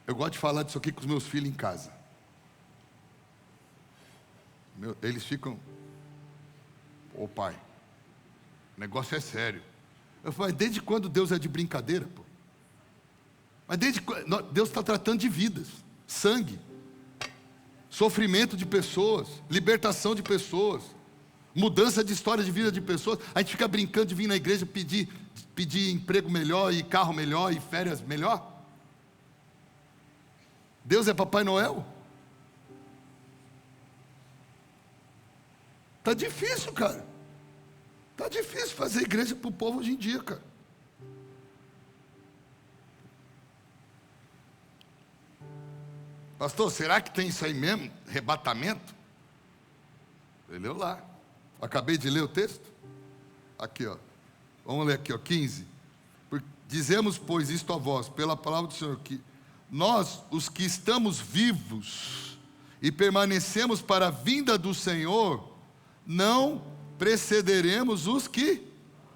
Eu gosto de falar disso aqui com os meus filhos em casa. Eles ficam... Ô pai, o negócio é sério. Eu falo, mas desde quando Deus é de brincadeira, pô? Mas desde quando Deus está tratando de vidas, sangue, sofrimento de pessoas, libertação de pessoas, mudança de história de vida de pessoas. A gente fica brincando de vir na igreja pedir emprego melhor, e carro melhor, e férias melhor. Deus é Papai Noel? Tá difícil, cara. Tá difícil fazer igreja para o povo hoje em dia, cara. Pastor, será que tem isso aí mesmo? Arrebatamento? Ele leu lá. Acabei de ler o texto. Aqui, ó. Vamos ler aqui, ó, 15. Dizemos, pois, isto a vós, pela palavra do Senhor, que nós, os que estamos vivos e permanecemos para a vinda do Senhor, não precederemos os que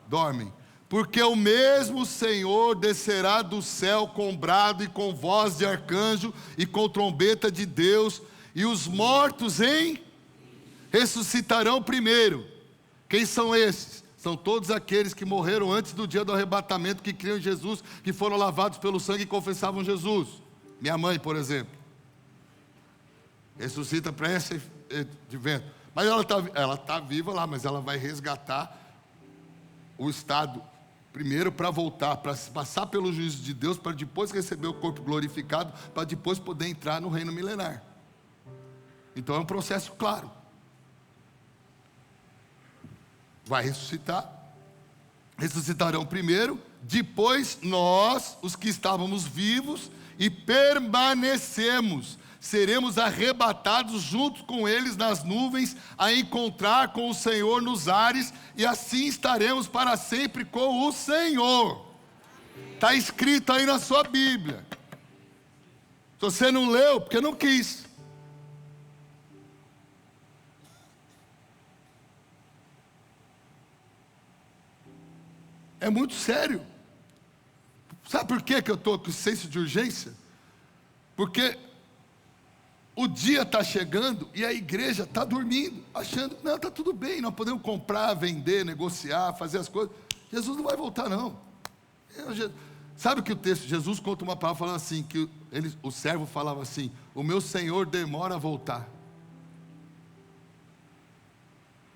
dormem, porque o mesmo Senhor descerá do céu com brado e com voz de arcanjo e com trombeta de Deus, e os mortos ressuscitarão primeiro. Quem são esses? São todos aqueles que morreram antes do dia do arrebatamento, que criam em Jesus, que foram lavados pelo sangue e confessavam Jesus. Minha mãe, por exemplo, ressuscita para esse advento. Mas ela tá viva lá, mas ela vai resgatar o estado primeiro para voltar, para passar pelo juízo de Deus, para depois receber o corpo glorificado, para depois poder entrar no reino milenar. Então é um processo claro. Vai ressuscitar, ressuscitarão primeiro, depois nós, os que estávamos vivos e permanecemos, seremos arrebatados junto com eles nas nuvens, a encontrar com o Senhor nos ares, e assim estaremos para sempre com o Senhor. Está escrito aí na sua Bíblia. Se você não leu, porque não quis. É muito sério. Sabe por que eu estou com senso de urgência? Porque o dia está chegando e a igreja está dormindo, achando, não, está tudo bem, nós podemos comprar, vender, negociar, fazer as coisas. Jesus não vai voltar, não. Sabe o que o texto, Jesus conta uma palavra falando assim, que o servo falava assim: o meu Senhor demora a voltar.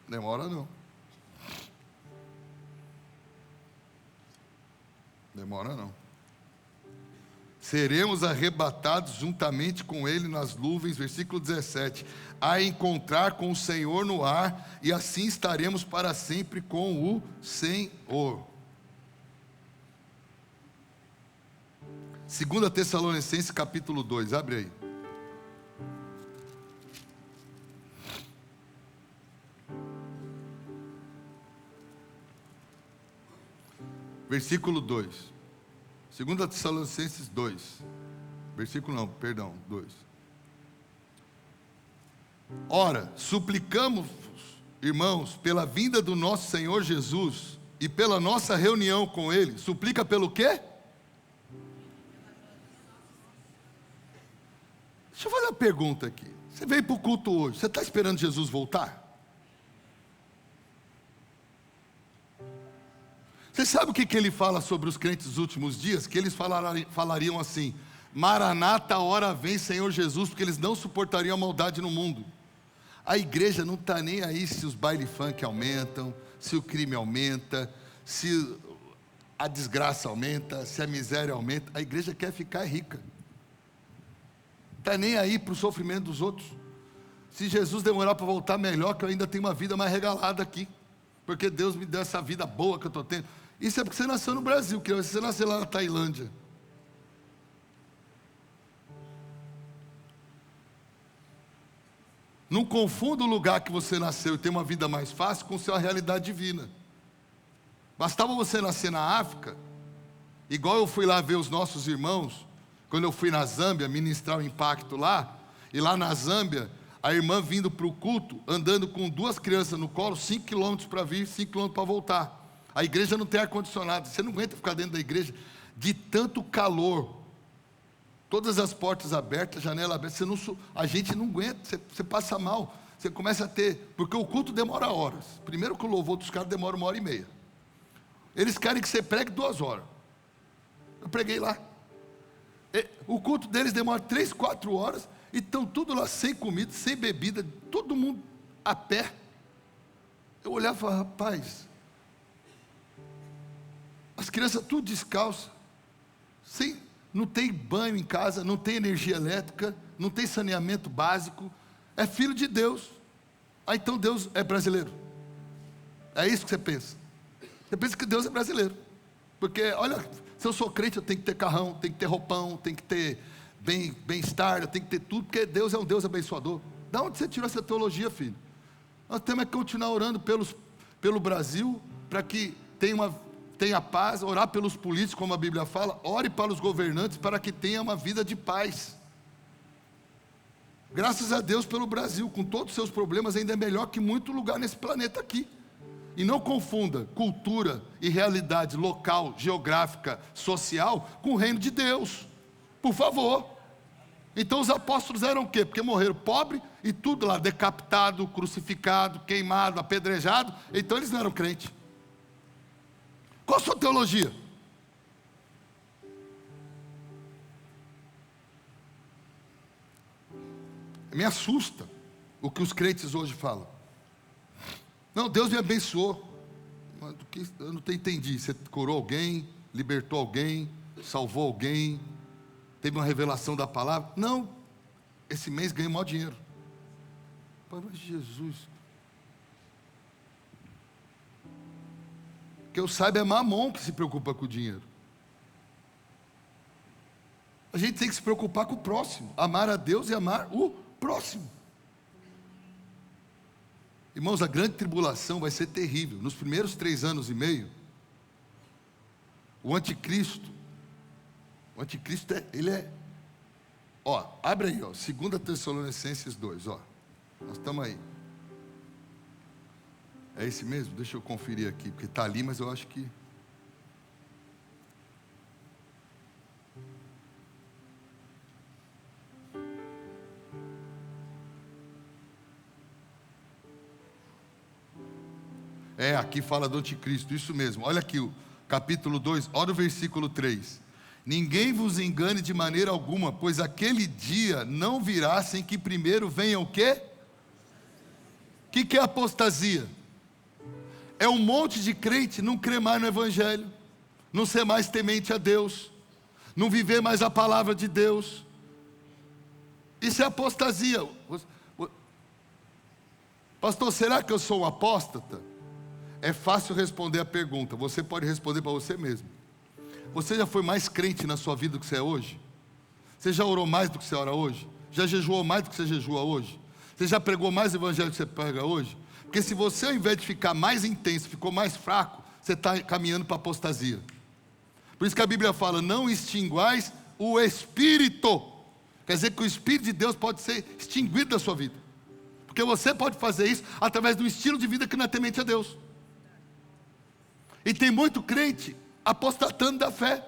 Demora não. Demora não. Seremos arrebatados juntamente com Ele nas nuvens, versículo 17, a encontrar com o Senhor no ar, e assim estaremos para sempre com o Senhor. 2 Tessalonicenses capítulo 2, abre aí. Versículo 2. 2 Tessalonicenses 2. Versículo não, perdão, 2. Ora, suplicamos, irmãos, pela vinda do nosso Senhor Jesus e pela nossa reunião com Ele. Suplica pelo quê? Deixa eu fazer uma pergunta aqui. Você veio para o culto hoje, você está esperando Jesus voltar? Você sabe o que ele fala sobre os crentes dos últimos dias? Que eles falariam assim: Maranata, a hora vem, Senhor Jesus, porque eles não suportariam a maldade no mundo. A igreja não está nem aí se os baile funk aumentam, se o crime aumenta, se a desgraça aumenta, se a miséria aumenta. A igreja quer ficar rica. Está nem aí para o sofrimento dos outros. Se Jesus demorar para voltar, melhor, que eu ainda tenho uma vida mais regalada aqui, porque Deus me deu essa vida boa que eu estou tendo. Isso é porque você nasceu no Brasil, que você nasceu lá na Tailândia. Não confunda o lugar que você nasceu e ter uma vida mais fácil com sua realidade divina. Bastava você nascer na África, igual eu fui lá ver os nossos irmãos, quando eu fui na Zâmbia ministrar o impacto lá, e lá na Zâmbia, a irmã vindo para o culto, andando com 2 crianças no colo, 5 quilômetros para vir, 5 quilômetros para voltar. A igreja não tem ar-condicionado, você não aguenta ficar dentro da igreja, de tanto calor, todas as portas abertas, janela aberta, a gente não aguenta, você passa mal, você começa a ter, porque o culto demora horas. Primeiro que o louvor dos caras demora 1h30, eles querem que você pregue 2 horas, eu preguei lá, o culto deles demora 3, 4 horas, e estão tudo lá sem comida, sem bebida, todo mundo a pé. Eu olhava e falava: rapaz, as crianças tudo descalças, não tem banho em casa, não tem energia elétrica, não tem saneamento básico, é filho de Deus. Então Deus é brasileiro. É isso que você pensa. Você pensa que Deus é brasileiro, porque olha, se eu sou crente, eu tenho que ter carrão, tenho que ter roupão, tenho que ter bem-estar, eu tenho que ter tudo, porque Deus é um Deus abençoador. Da onde você tirou essa teologia, filho? Nós temos que continuar orando pelo Brasil, para que tenha paz, orar pelos políticos, como a Bíblia fala, ore para os governantes, para que tenha uma vida de paz. Graças a Deus pelo Brasil, com todos os seus problemas, ainda é melhor que muito lugar nesse planeta aqui. E não confunda cultura e realidade local, geográfica, social, com o reino de Deus, por favor. Então os apóstolos eram o quê? Porque morreram pobres e tudo lá, decapitado, crucificado, queimado, apedrejado. Então eles não eram crentes. Qual a sua teologia? Me assusta o que os crentes hoje falam. Não, Deus me abençoou. Eu não entendi. Você curou alguém, libertou alguém, salvou alguém, teve uma revelação da palavra? Não, esse mês ganhei maior dinheiro. Pai, mas Jesus, que eu saiba, é Mamon que se preocupa com o dinheiro. A gente tem que se preocupar com o próximo, amar a Deus e amar o próximo. Irmãos, a grande tribulação vai ser terrível. Nos primeiros 3 anos e meio, o anticristo, ele é, abre aí, 2 Tessalonicenses 2, nós estamos aí. É esse mesmo? Deixa eu conferir aqui, porque está ali, mas eu acho que... aqui fala do anticristo, isso mesmo. Olha aqui o capítulo 2, olha o versículo 3. Ninguém vos engane de maneira alguma, pois aquele dia não virá sem que primeiro venha o quê? O que é apostasia? É um monte de crente não crer mais no Evangelho, não ser mais temente a Deus, não viver mais a palavra de Deus. Isso é apostasia. Pastor, será que eu sou um apóstata? É fácil responder a pergunta, você pode responder para você mesmo. Você já foi mais crente na sua vida do que você é hoje? Você já orou mais do que você ora hoje? Já jejuou mais do que você jejua hoje? Você já pregou mais evangelho do que você prega hoje? Porque se você, ao invés de ficar mais intenso, ficou mais fraco, você está caminhando para a apostasia. Por isso que a Bíblia fala, não extinguais o Espírito. Quer dizer que o Espírito de Deus pode ser extinguido da sua vida. Porque você pode fazer isso através de um estilo de vida que não é temente a Deus. E tem muito crente apostatando da fé,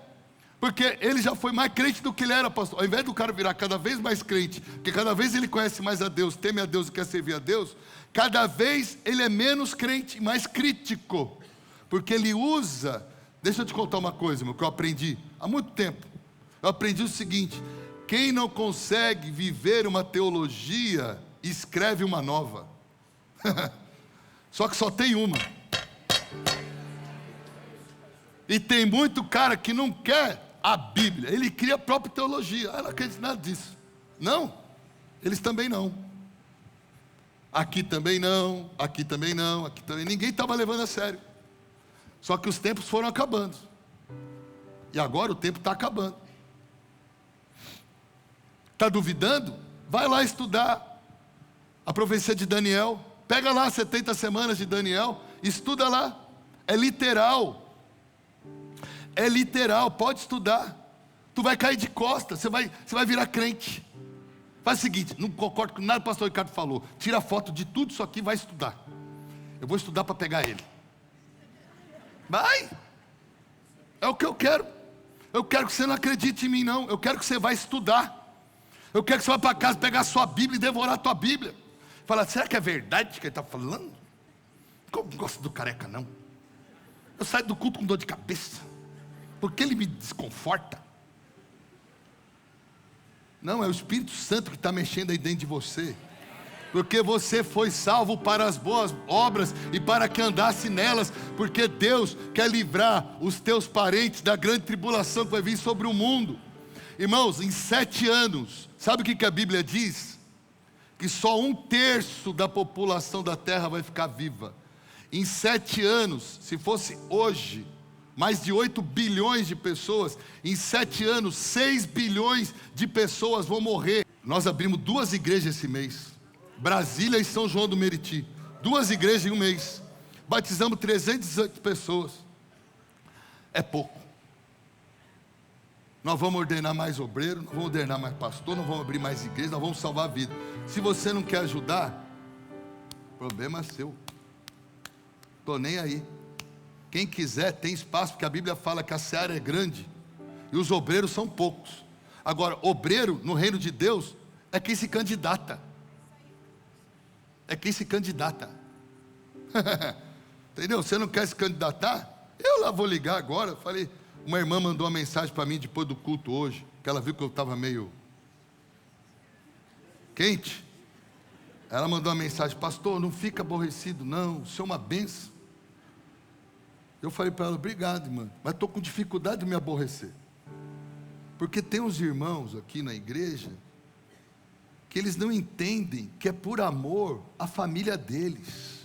porque ele já foi mais crente do que ele era, pastor. Ao invés do cara virar cada vez mais crente, porque cada vez ele conhece mais a Deus, teme a Deus e quer servir a Deus, cada vez ele é menos crente, mais crítico, porque ele usa, deixa eu te contar uma coisa, meu, que eu aprendi há muito tempo. Eu aprendi o seguinte: quem não consegue viver uma teologia, escreve uma nova. Só que só tem uma. E tem muito cara que não quer a Bíblia, ele cria a própria teologia. Eu não acredito nada disso. Não, eles também não. Aqui também não, aqui também não, aqui também. Ninguém estava levando a sério. Só que os tempos foram acabando. E agora o tempo está acabando. Está duvidando? Vai lá estudar a profecia de Daniel. Pega lá 70 semanas de Daniel, estuda lá. É literal. É literal, pode estudar. Tu vai cair de costas, você vai virar crente. Faz o seguinte, não concordo com nada que o pastor Ricardo falou. Tira foto de tudo isso aqui e vai estudar. Eu vou estudar para pegar ele. Vai! É o que eu quero. Eu quero que você não acredite em mim, não. Eu quero que você vá estudar. Eu quero que você vá para casa pegar a sua Bíblia e devorar a tua Bíblia. Fala, será que é verdade que ele está falando? Eu não gosto do careca, não. Eu saio do culto com dor de cabeça. Porque ele me desconforta. Não, é o Espírito Santo que está mexendo aí dentro de você. Porque você foi salvo para as boas obras e para que andasse nelas. Porque Deus quer livrar os teus parentes da grande tribulação que vai vir sobre o mundo. Irmãos, em 7 anos, sabe o que a Bíblia diz? Que só 1/3 da população da terra vai ficar viva. Em 7 anos, se fosse hoje, mais de 8 bilhões de pessoas, em 7 anos, 6 bilhões de pessoas vão morrer. Nós abrimos 2 igrejas esse mês, Brasília e São João do Meriti, 2 igrejas em um mês, batizamos 318 pessoas, é pouco. Nós vamos ordenar mais obreiro, nós vamos ordenar mais pastor, nós vamos abrir mais igrejas, nós vamos salvar a vida. Se você não quer ajudar, o problema é seu, estou nem aí. Quem quiser tem espaço, porque a Bíblia fala que a seara é grande e os obreiros são poucos. Agora, obreiro no reino de Deus é quem se candidata. É quem se candidata. Entendeu? Você não quer se candidatar? Eu lá vou ligar agora. Falei, uma irmã mandou uma mensagem para mim depois do culto hoje, que ela viu que eu estava meio quente. Ela mandou uma mensagem: pastor, não fica aborrecido não, o senhor é uma benção. Eu falei para ela: obrigado, irmã, mas estou com dificuldade de me aborrecer. Porque tem uns irmãos aqui na igreja que eles não entendem que é por amor à família deles.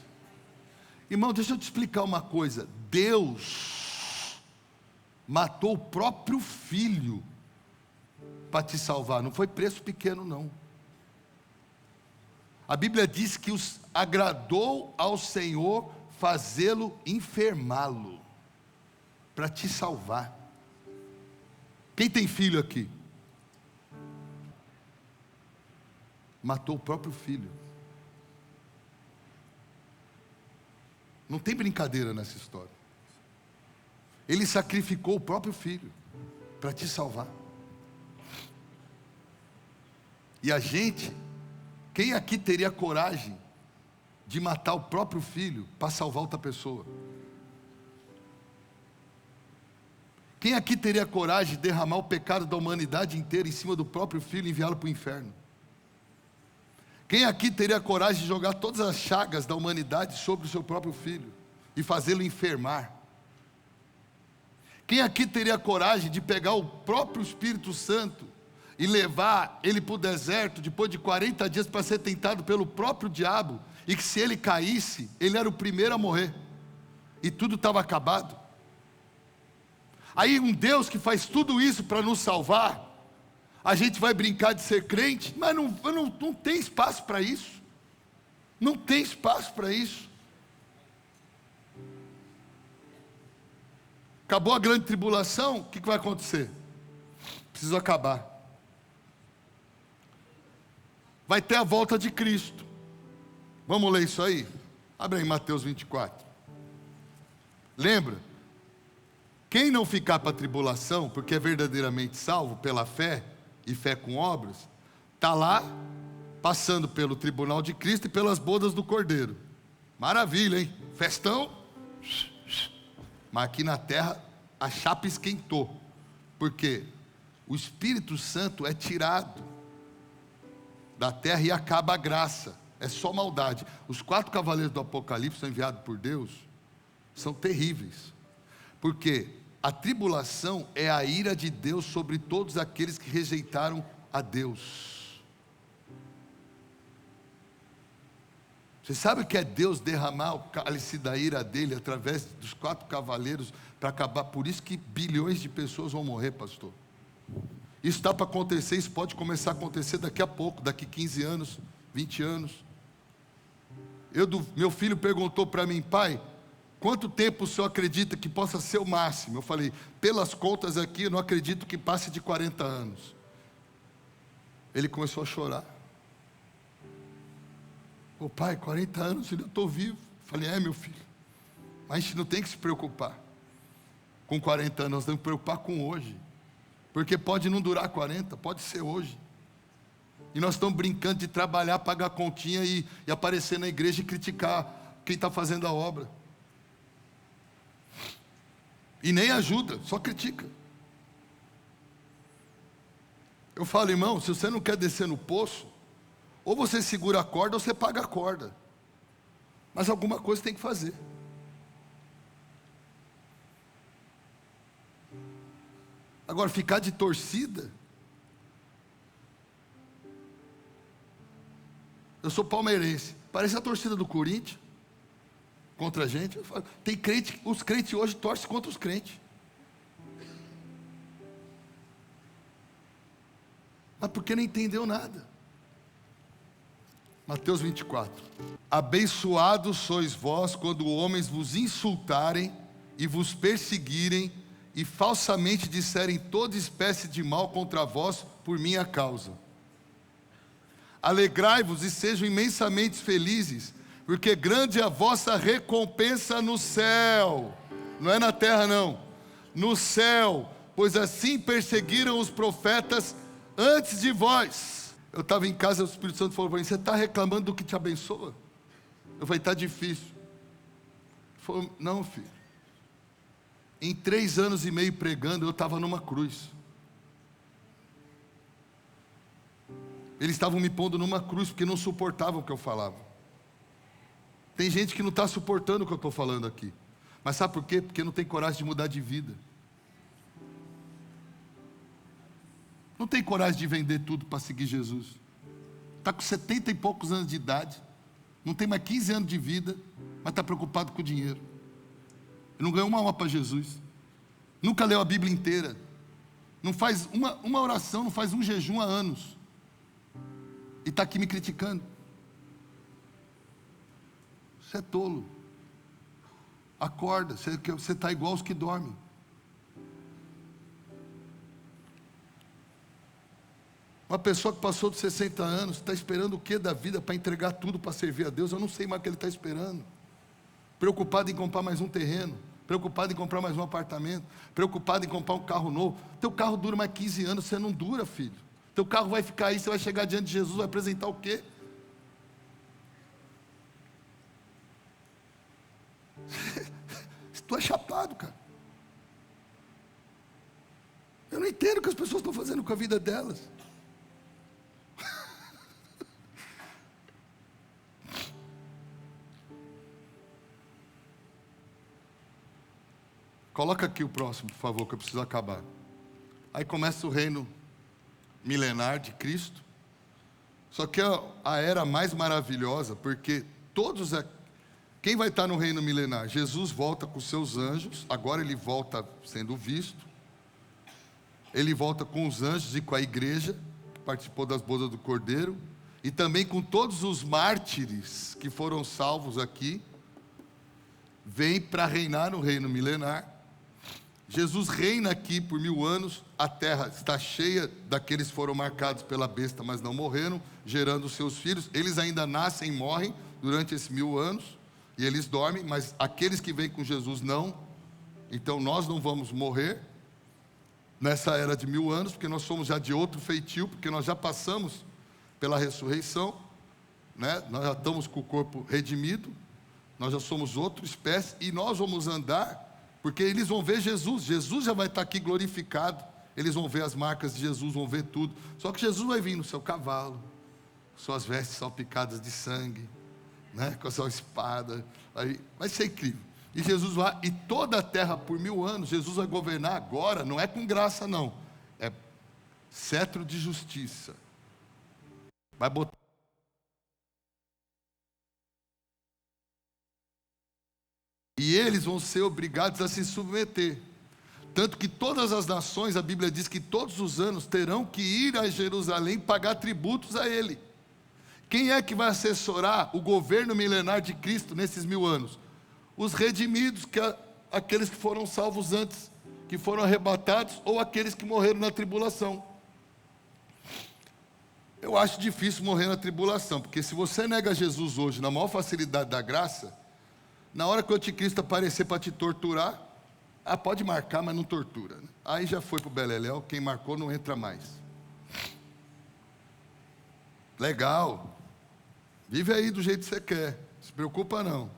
Irmão, deixa eu te explicar uma coisa. Deus matou o próprio filho para te salvar. Não foi preço pequeno, não. A Bíblia diz que os agradou ao Senhor fazê-lo enfermá-lo para te salvar. Quem tem filho aqui? Matou o próprio filho. Não tem brincadeira nessa história. Ele sacrificou o próprio filho para te salvar. E a gente, quem aqui teria coragem de matar o próprio filho para salvar outra pessoa? Quem aqui teria coragem de derramar o pecado da humanidade inteira em cima do próprio filho e enviá-lo para o inferno? Quem aqui teria coragem de jogar todas as chagas da humanidade sobre o seu próprio filho e fazê-lo enfermar? Quem aqui teria coragem de pegar o próprio Espírito Santo e levar ele para o deserto depois de 40 dias para ser tentado pelo próprio diabo, e que se ele caísse, ele era o primeiro a morrer e tudo estava acabado? Aí um Deus que faz tudo isso para nos salvar, a gente vai brincar de ser crente, mas não tem espaço para isso. Não tem espaço para isso. Acabou a grande tribulação, o que vai acontecer? Preciso acabar. Vai ter a volta de Cristo. Vamos ler isso aí? Abre aí Mateus 24. Lembra? Quem não ficar para a tribulação, porque é verdadeiramente salvo pela fé, e fé com obras, está lá, passando pelo tribunal de Cristo e pelas bodas do Cordeiro. Maravilha, hein? Festão. Mas aqui na terra, a chapa esquentou. Porque o Espírito Santo é tirado da terra e acaba a graça. É só maldade. Os 4 cavaleiros do Apocalipse são enviados por Deus, são terríveis. Porque a tribulação é a ira de Deus sobre todos aqueles que rejeitaram a Deus. Você sabe o que é Deus derramar o cálice da ira dele através dos 4 cavaleiros para acabar? Por isso que bilhões de pessoas vão morrer, pastor. Isso está para acontecer, isso pode começar a acontecer daqui a pouco, daqui 15 anos, 20 anos. Meu filho perguntou para mim: pai, quanto tempo o senhor acredita que possa ser o máximo? Eu falei: pelas contas aqui, eu não acredito que passe de 40 anos. Ele começou a chorar. Ô pai, 40 anos, eu estou vivo. Eu falei: é, meu filho, mas a gente não tem que se preocupar com 40 anos, nós temos que preocupar com hoje. Porque pode não durar 40, pode ser hoje. E nós estamos brincando de trabalhar, pagar continha e aparecer na igreja e criticar quem está fazendo a obra. E nem ajuda, só critica. Eu falo: irmão, se você não quer descer no poço, ou você segura a corda ou você paga a corda. Mas alguma coisa tem que fazer. Agora, ficar de torcida. Eu sou palmeirense, parece a torcida do Corinthians contra a gente. Tem crente, os crentes hoje torcem contra os crentes. Mas porque não entendeu nada. Mateus 24. Abençoados sois vós quando homens vos insultarem e vos perseguirem e falsamente disserem toda espécie de mal contra vós por minha causa. Alegrai-vos e sejam imensamente felizes, porque grande é a vossa recompensa no céu. Não é na terra não, no céu, pois assim perseguiram os profetas antes de vós. Eu estava em casa, o Espírito Santo falou para mim: você está reclamando do que te abençoa? Eu falei: está difícil. Ele falou: não, filho, em 3 anos e meio pregando, eu estava numa cruz. Eles estavam me pondo numa cruz porque não suportavam o que eu falava. Tem gente que não está suportando o que eu estou falando aqui. Mas sabe por quê? Porque não tem coragem de mudar de vida. Não tem coragem de vender tudo para seguir Jesus. Está com 70 e poucos anos de idade, não tem mais 15 anos de vida, mas está preocupado com o dinheiro. Ele não ganhou uma alma para Jesus. Nunca leu a Bíblia inteira. Não faz uma oração, não faz um jejum há anos. E está aqui me criticando. Você é tolo. Acorda, você está igual aos que dormem. Uma pessoa que passou de 60 anos, está esperando o que da vida para entregar tudo para servir a Deus? Eu não sei mais o que ele está esperando. Preocupado em comprar mais um terreno, preocupado em comprar mais um apartamento, preocupado em comprar um carro novo. Teu carro dura mais 15 anos, você não dura, filho. Teu carro vai ficar aí, você vai chegar diante de Jesus, vai apresentar o quê? Tu é chapado, cara. não entendo o que as pessoas estão fazendo com a vida delas. Coloca aqui o próximo, por favor, que eu preciso acabar. Aí começa o reino milenar de Cristo. Só que é a era mais maravilhosa, porque quem vai estar no reino milenar? Jesus volta com seus anjos, agora ele volta sendo visto. Ele volta com os anjos e com a igreja, que participou das bodas do Cordeiro, e também com todos os mártires que foram salvos aqui, vem para reinar no reino milenar. Jesus reina aqui por 1000 anos, a terra está cheia daqueles que foram marcados pela besta, mas não morreram, gerando seus filhos. Eles ainda nascem e morrem durante esses 1000 anos, e eles dormem, mas aqueles que vêm com Jesus não. Então nós não vamos morrer nessa era de 1000 anos, porque nós somos já de outro feitio, porque nós já passamos pela ressurreição, né? Nós já estamos com o corpo redimido, nós já somos outra espécie, e nós vamos andar, porque eles vão ver Jesus. Jesus já vai estar aqui glorificado, eles vão ver as marcas de Jesus, vão ver tudo. Só que Jesus vai vir no seu cavalo, suas vestes salpicadas de sangue, né? Com a sua espada, aí vai ser incrível. E Jesus vai, e toda a terra por 1000 anos, Jesus vai governar agora, não é com graça não, é cetro de justiça. Vai botar. E eles vão ser obrigados a se submeter. Tanto que todas as nações, a Bíblia diz que todos os anos terão que ir a Jerusalém pagar tributos a ele. Quem é que vai assessorar o governo milenar de Cristo nesses 1000 anos? Os redimidos, aqueles que foram salvos antes, que foram arrebatados, ou aqueles que morreram na tribulação. Eu acho difícil morrer na tribulação, porque se você nega Jesus hoje na maior facilidade da graça, na hora que o anticristo aparecer para te torturar, pode marcar, mas não tortura, né? Aí já foi para o beleléu, quem marcou não entra mais. Legal, vive aí do jeito que você quer, não se preocupa não.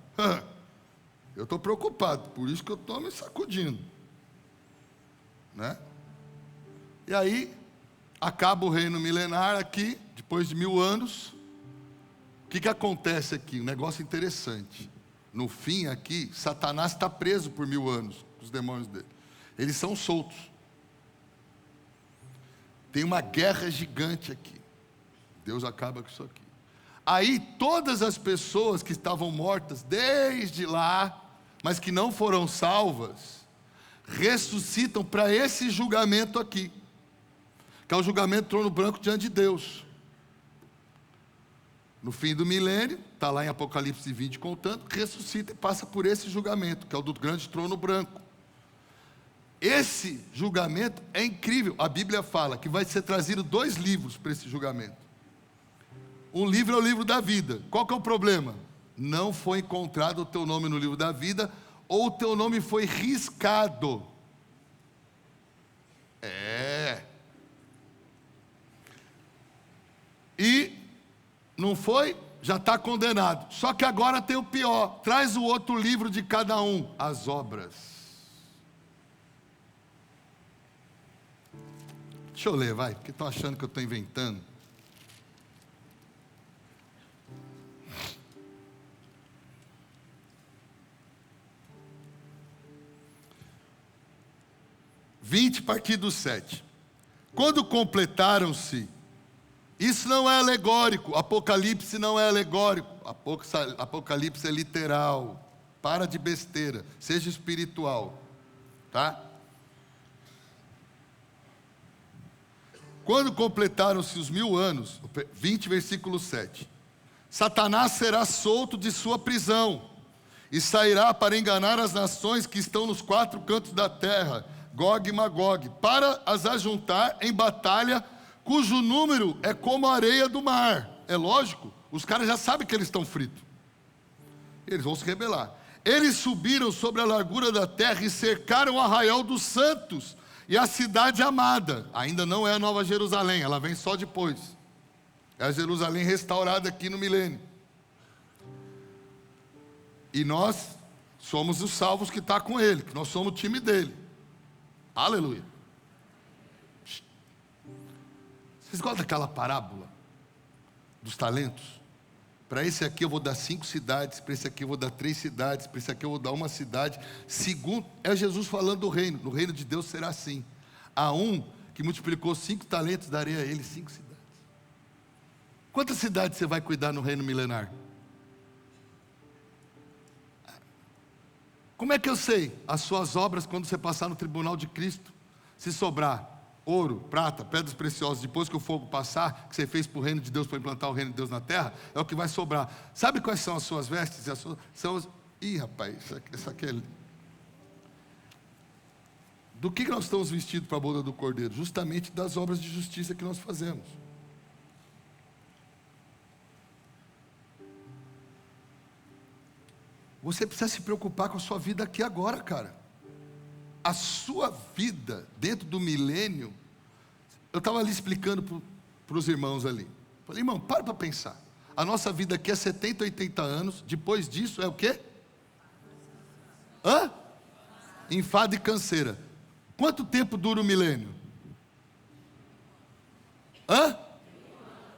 Eu estou preocupado, por isso que eu estou me sacudindo, né? E aí, acaba o reino milenar aqui, depois de 1000 anos. O que acontece aqui? Um negócio interessante. No fim aqui, Satanás está preso por 1000 anos, os demônios dele. Eles são soltos. Tem uma guerra gigante aqui. Deus acaba com isso aqui. Aí todas as pessoas que estavam mortas desde lá, mas que não foram salvas, ressuscitam para esse julgamento aqui, que é o julgamento do trono branco diante de Deus. No fim do milênio, está lá em Apocalipse 20 contando, ressuscita e passa por esse julgamento, que é o do grande trono branco. Esse julgamento é incrível. A Bíblia fala que vai ser trazido 2 livros para esse julgamento. Um livro é o livro da vida. Qual que é o problema? Não foi encontrado o teu nome no livro da vida, ou o teu nome foi riscado. E não foi, já está condenado. Só que agora tem o pior. Traz o outro livro de cada um, as obras. Deixa eu ler, vai, porque estão achando que eu estou inventando. (20) partir do 7. Quando completaram-se, isso não é alegórico, Apocalipse não é alegórico, Apocalipse é literal. Para de besteira, seja espiritual, tá? Quando completaram-se os 1000 anos, 20 versículo 7, Satanás será solto de sua prisão e sairá para enganar as nações que estão nos 4 cantos da terra, Gog e Magog, para as ajuntar em batalha, cujo número é como a areia do mar. É lógico, os caras já sabem que eles estão fritos. Eles vão se rebelar. Eles subiram sobre a largura da terra e cercaram o arraial dos santos e a cidade amada. Ainda não é a Nova Jerusalém, ela vem só depois. É a Jerusalém restaurada aqui no milênio. E nós somos os salvos que estão com ele, que nós somos o time dele. Aleluia. Vocês gostam daquela parábola dos talentos? Para esse aqui eu vou dar 5 cidades, para esse aqui eu vou dar 3 cidades, para esse aqui eu vou dar 1 cidade. Segundo, é Jesus falando do reino. No reino de Deus será assim. A um que multiplicou 5 talentos, darei a ele 5 cidades. Quantas cidades você vai cuidar no reino milenar? Como é que eu sei? As suas obras, quando você passar no tribunal de Cristo, se sobrar ouro, prata, pedras preciosas, depois que o fogo passar, que você fez para o reino de Deus, para implantar o reino de Deus na terra, é o que vai sobrar. Sabe quais são as suas vestes? Ih, rapaz, isso aqui é... Do que nós estamos vestidos para a boda do Cordeiro? Justamente das obras de justiça que nós fazemos. Você precisa se preocupar com a sua vida aqui agora, cara. A sua vida dentro do milênio, eu estava ali explicando para os irmãos ali. Falei, irmão, para pensar. A nossa vida aqui é 70, 80 anos. Depois disso é o quê? Enfado e canseira. Quanto tempo dura o milênio?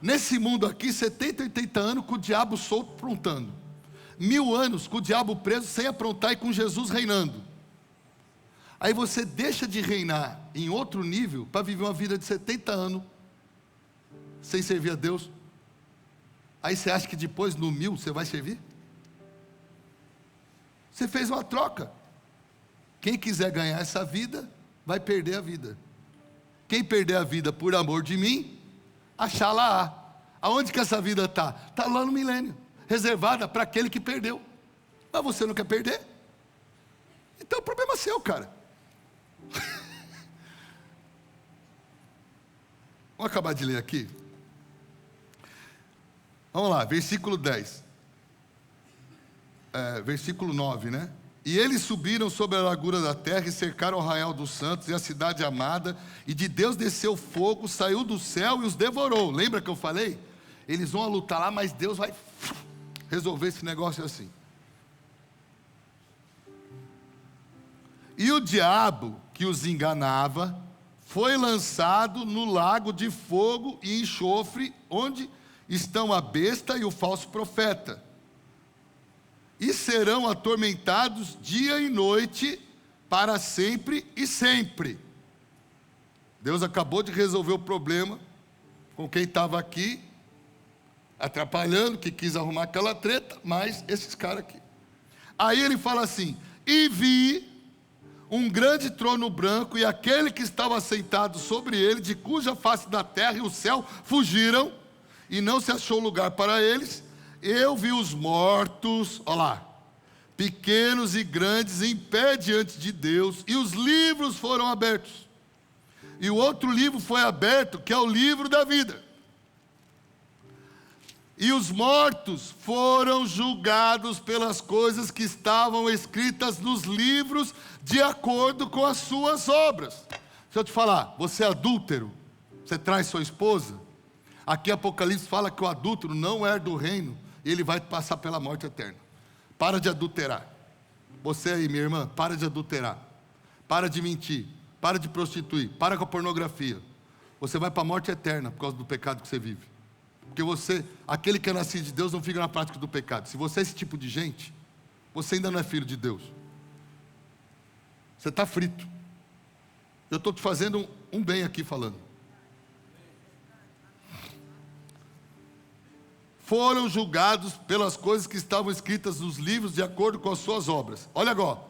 Nesse mundo aqui, 70, 80 anos com o diabo solto aprontando. 1000 anos com o diabo preso sem aprontar e com Jesus reinando. Aí você deixa de reinar em outro nível para viver uma vida de 70 anos sem servir a Deus. Aí você acha que depois no 1000 você vai servir? Você fez uma troca. Quem quiser ganhar essa vida, vai perder a vida. Quem perder a vida por amor de mim, achá-la-á. Aonde que essa vida está? Está lá no milênio, reservada para aquele que perdeu. Mas você não quer perder? Então o problema é seu, cara. Vamos acabar de ler aqui. Vamos lá, versículo 10. Versículo 9, né? E eles subiram sobre a largura da terra e cercaram o arraial dos santos e a cidade amada, e de Deus desceu fogo, saiu do céu e os devorou. Lembra que eu falei? Eles vão lutar lá, mas Deus vai resolver esse negócio assim. E o diabo que os enganava foi lançado no lago de fogo e enxofre, onde estão a besta e o falso profeta. E serão atormentados dia e noite para sempre e sempre. Deus acabou de resolver o problema com quem estava aqui, atrapalhando, que quis arrumar aquela treta, mas esses caras aqui. Aí ele fala assim: e vi um grande trono branco e aquele que estava sentado sobre ele, de cuja face da terra e o céu fugiram, e não se achou lugar para eles. Eu vi os mortos, olha lá, pequenos e grandes, em pé diante de Deus, e os livros foram abertos. E o outro livro foi aberto, que é o livro da vida. E os mortos foram julgados pelas coisas que estavam escritas nos livros, de acordo com as suas obras. Deixa eu te falar, você é adúltero, você traz sua esposa. Aqui Apocalipse fala que o adúltero não é do reino, e ele vai passar pela morte eterna. Para de adulterar. Você aí, minha irmã, para de adulterar. Para de mentir. Para de prostituir. Para com a pornografia. Você vai para a morte eterna por causa do pecado que você vive. Porque você, aquele que é nascido de Deus, não fica na prática do pecado. Se você é esse tipo de gente, você ainda não é filho de Deus. Você está frito. Eu estou te fazendo um bem aqui falando. Foram julgados pelas coisas que estavam escritas nos livros, de acordo com as suas obras. Olha agora.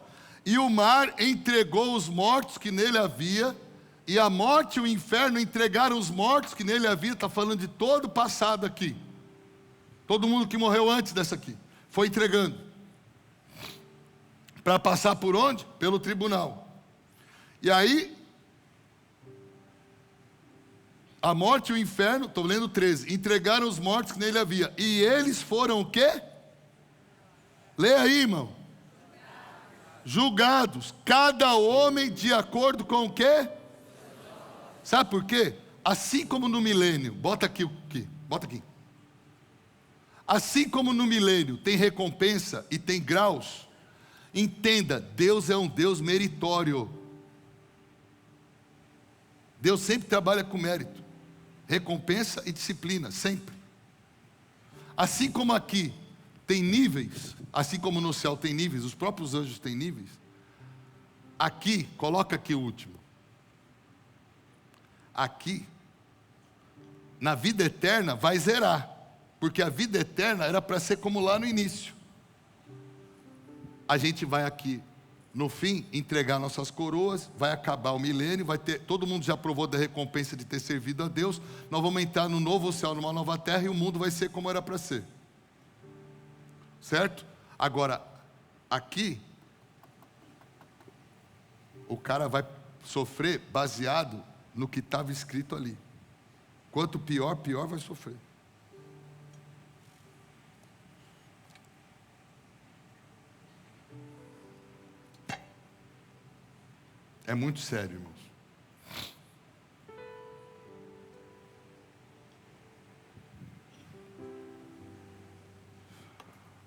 E o mar entregou os mortos que nele havia, e a morte e o inferno entregaram os mortos que nele havia. Está falando de todo o passado aqui. Todo mundo que morreu antes dessa aqui. Foi entregando. Para passar por onde? Pelo tribunal. E aí, a morte e o inferno, estou lendo 13, entregaram os mortos que nele havia. E eles foram o quê? Lê aí, irmão. Julgados. Cada homem de acordo com o quê? Sabe por quê? Assim como no milênio, bota aqui, bota aqui. Assim como no milênio tem recompensa e tem graus, entenda, Deus é um Deus meritório. Deus sempre trabalha com mérito. recompensa e disciplina, sempre. Assim como aqui tem níveis, assim como no céu tem níveis, os próprios anjos têm níveis, aqui, coloca aqui o último. Aqui, na vida eterna, vai zerar, porque a vida eterna era para ser como lá no início. A gente vai aqui, no fim, entregar nossas coroas, vai acabar o milênio, vai ter, todo mundo já provou da recompensa de ter servido a Deus, nós vamos entrar no novo céu, numa nova terra, e o mundo vai ser como era para ser. Certo? Agora, aqui, o cara vai sofrer baseado no que estava escrito ali. Quanto pior, pior vai sofrer. É muito sério, irmãos.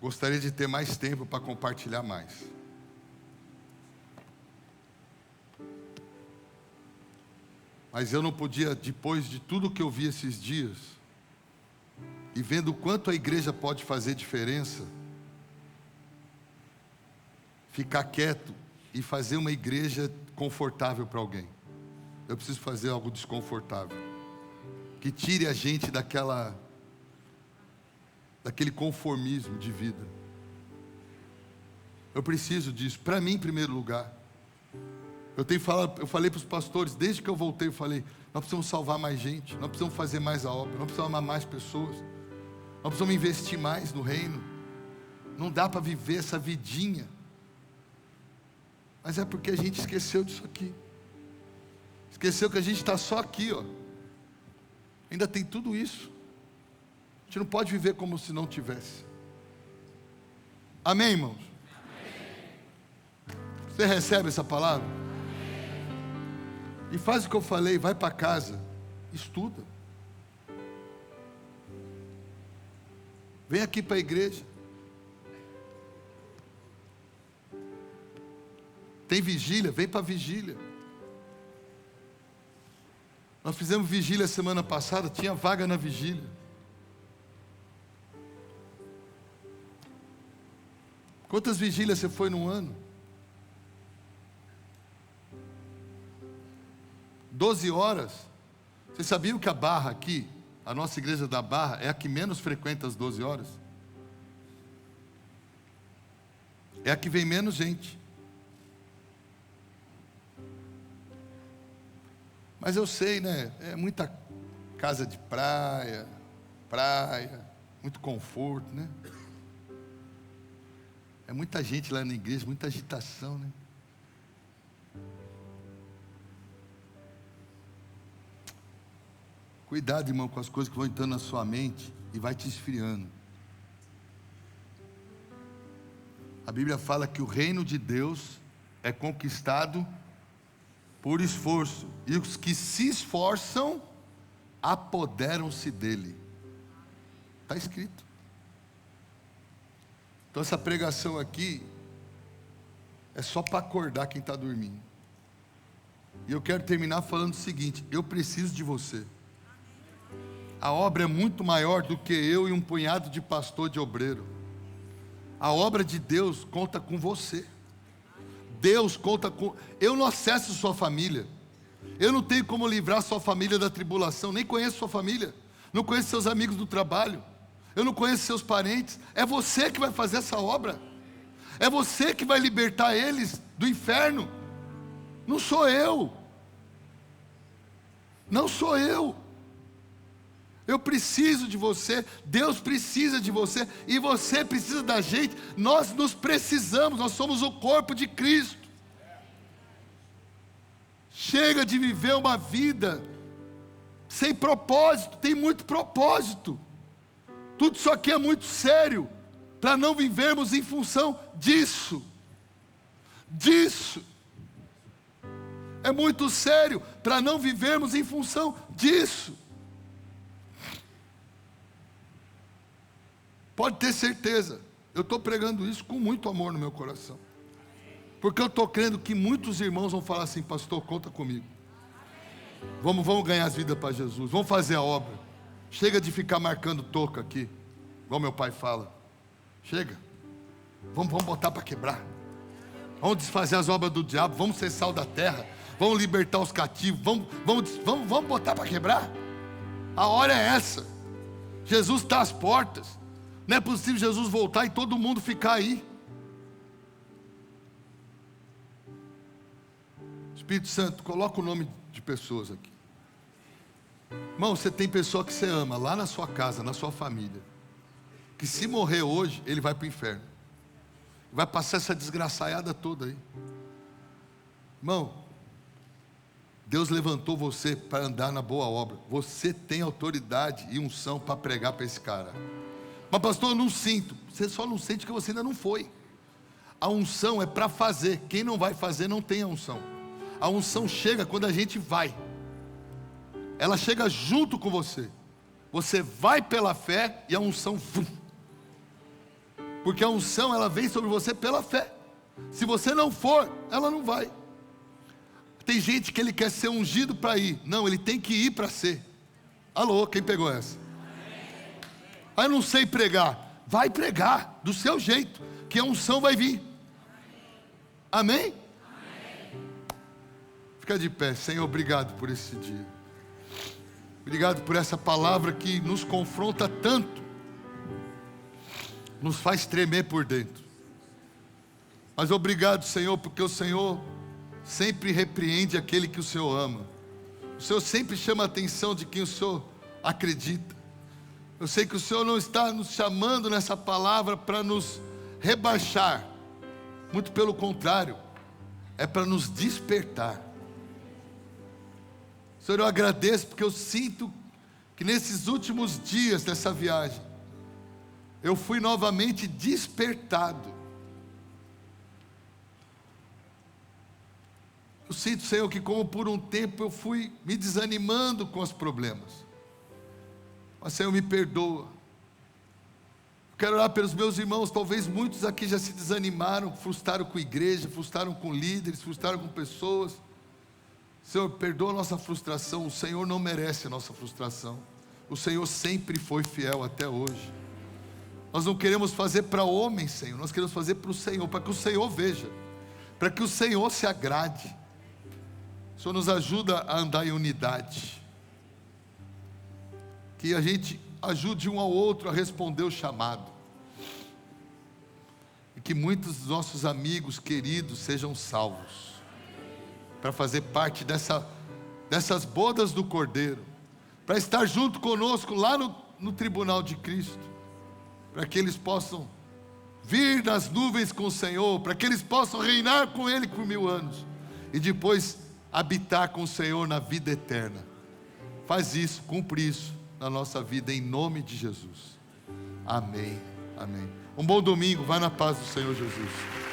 Gostaria de ter mais tempo para compartilhar mais. Mas eu não podia, depois de tudo que eu vi esses dias, e vendo o quanto a igreja pode fazer diferença, ficar quieto e fazer uma igreja confortável para alguém. Eu preciso fazer algo desconfortável, que tire a gente daquele conformismo de vida. Eu preciso disso, para mim em primeiro lugar. Eu falei para os pastores, desde que eu voltei, eu falei, nós precisamos salvar mais gente, nós precisamos fazer mais a obra, nós precisamos amar mais pessoas, nós precisamos investir mais no reino. Não dá para viver essa vidinha. Mas é porque a gente esqueceu disso aqui. Esqueceu que a gente está só aqui, ó. Ainda tem tudo isso. A gente não pode viver como se não tivesse. Amém, irmãos? Amém. Você recebe essa palavra? Amém. E faz o que eu falei, vai para casa, estuda. Vem aqui para a igreja. Tem vigília, vem para a vigília. Nós fizemos vigília semana passada, tinha vaga na vigília. Quantas vigílias você foi no ano? 12 horas. Vocês sabiam que a Barra aqui, a nossa igreja da Barra, é a que menos frequenta as 12 horas? É a que vem menos gente. Mas eu sei, né? É muita casa de praia, muito conforto, né? É muita gente lá na igreja, muita agitação, né? Cuidado, irmão, com as coisas que vão entrando na sua mente e vai te esfriando. A Bíblia fala que o reino de Deus é conquistado por esforço, e os que se esforçam apoderam-se dele. Está escrito. Então essa pregação aqui é só para acordar quem está dormindo. E eu quero terminar falando o seguinte: eu preciso de você. A obra é muito maior do que eu e um punhado de pastor de obreiro. A obra de Deus conta com você. Deus conta com... Eu não acesso sua família. Eu não tenho como livrar sua família da tribulação. Nem conheço sua família. Não conheço seus amigos do trabalho. Eu não conheço seus parentes. É você que vai fazer essa obra. É você que vai libertar eles do inferno. Não sou eu. Não sou eu. Eu preciso de você, Deus precisa de você, e você precisa da gente. Nós nos precisamos, nós somos o corpo de Cristo. Chega de viver uma vida sem propósito. Tem muito propósito. Tudo isso aqui é muito sério, para não vivermos em função disso. É muito sério, para não vivermos em função disso. Pode ter certeza, eu estou pregando isso com muito amor no meu coração. Porque eu estou crendo que muitos irmãos vão falar assim: pastor, conta comigo. Vamos ganhar as vidas para Jesus. Vamos fazer a obra. Chega de ficar marcando toca aqui, igual meu pai fala. Chega. Vamos botar para quebrar. Vamos desfazer as obras do diabo. Vamos ser sal da terra. Vamos libertar os cativos. Vamos botar para quebrar. A hora é essa. Jesus está às portas. Não é possível Jesus voltar e todo mundo ficar aí. Espírito Santo, coloca o nome de pessoas aqui. Irmão, você tem pessoa que você ama lá na sua casa, na sua família, que se morrer hoje, ele vai para o inferno. Vai passar essa desgraçaiada toda aí. Irmão, Deus levantou você para andar na boa obra. Você tem autoridade e unção para pregar para esse cara. Mas pastor, eu não sinto. Você só não sente que você ainda não foi. A unção é para fazer. Quem não vai fazer não tem a unção. A unção chega quando a gente vai. Ela chega junto com você. Você vai pela fé e a unção porque a unção ela vem sobre você pela fé. Se você não for, ela não vai. Tem gente que ele quer ser ungido para ir. Não, ele tem que ir para ser. Alô, quem pegou essa? Ah, eu não sei pregar. Vai pregar do seu jeito, que a unção vai vir. Amém? Fica de pé. Senhor, obrigado por esse dia. Obrigado por essa palavra que nos confronta tanto. Nos faz tremer por dentro. Mas obrigado, Senhor, porque o Senhor sempre repreende aquele que o Senhor ama. O Senhor sempre chama a atenção de quem o Senhor acredita. Eu sei que o Senhor não está nos chamando nessa palavra para nos rebaixar. Muito pelo contrário. É para nos despertar. Senhor, eu agradeço porque eu sinto que nesses últimos dias dessa viagem, eu fui novamente despertado. Eu sinto, Senhor, que como por um tempo eu fui me desanimando com os problemas. Mas, Senhor, me perdoa. Eu quero orar pelos meus irmãos, talvez muitos aqui já se desanimaram, frustraram com a igreja, frustraram com líderes, frustraram com pessoas. Senhor, perdoa a nossa frustração, o Senhor não merece a nossa frustração. O Senhor sempre foi fiel até hoje. Nós não queremos fazer para homens, Senhor, nós queremos fazer para o Senhor, para que o Senhor veja, para que o Senhor se agrade. O Senhor nos ajuda a andar em unidade, que a gente ajude um ao outro a responder o chamado, e que muitos dos nossos amigos queridos sejam salvos, para fazer parte dessas bodas do Cordeiro, para estar junto conosco lá no tribunal de Cristo, para que eles possam vir nas nuvens com o Senhor, para que eles possam reinar com Ele por 1000 anos, e depois habitar com o Senhor na vida eterna. Faz isso, cumpre isso na nossa vida, em nome de Jesus. Amém, amém. Um bom domingo, vai na paz do Senhor Jesus.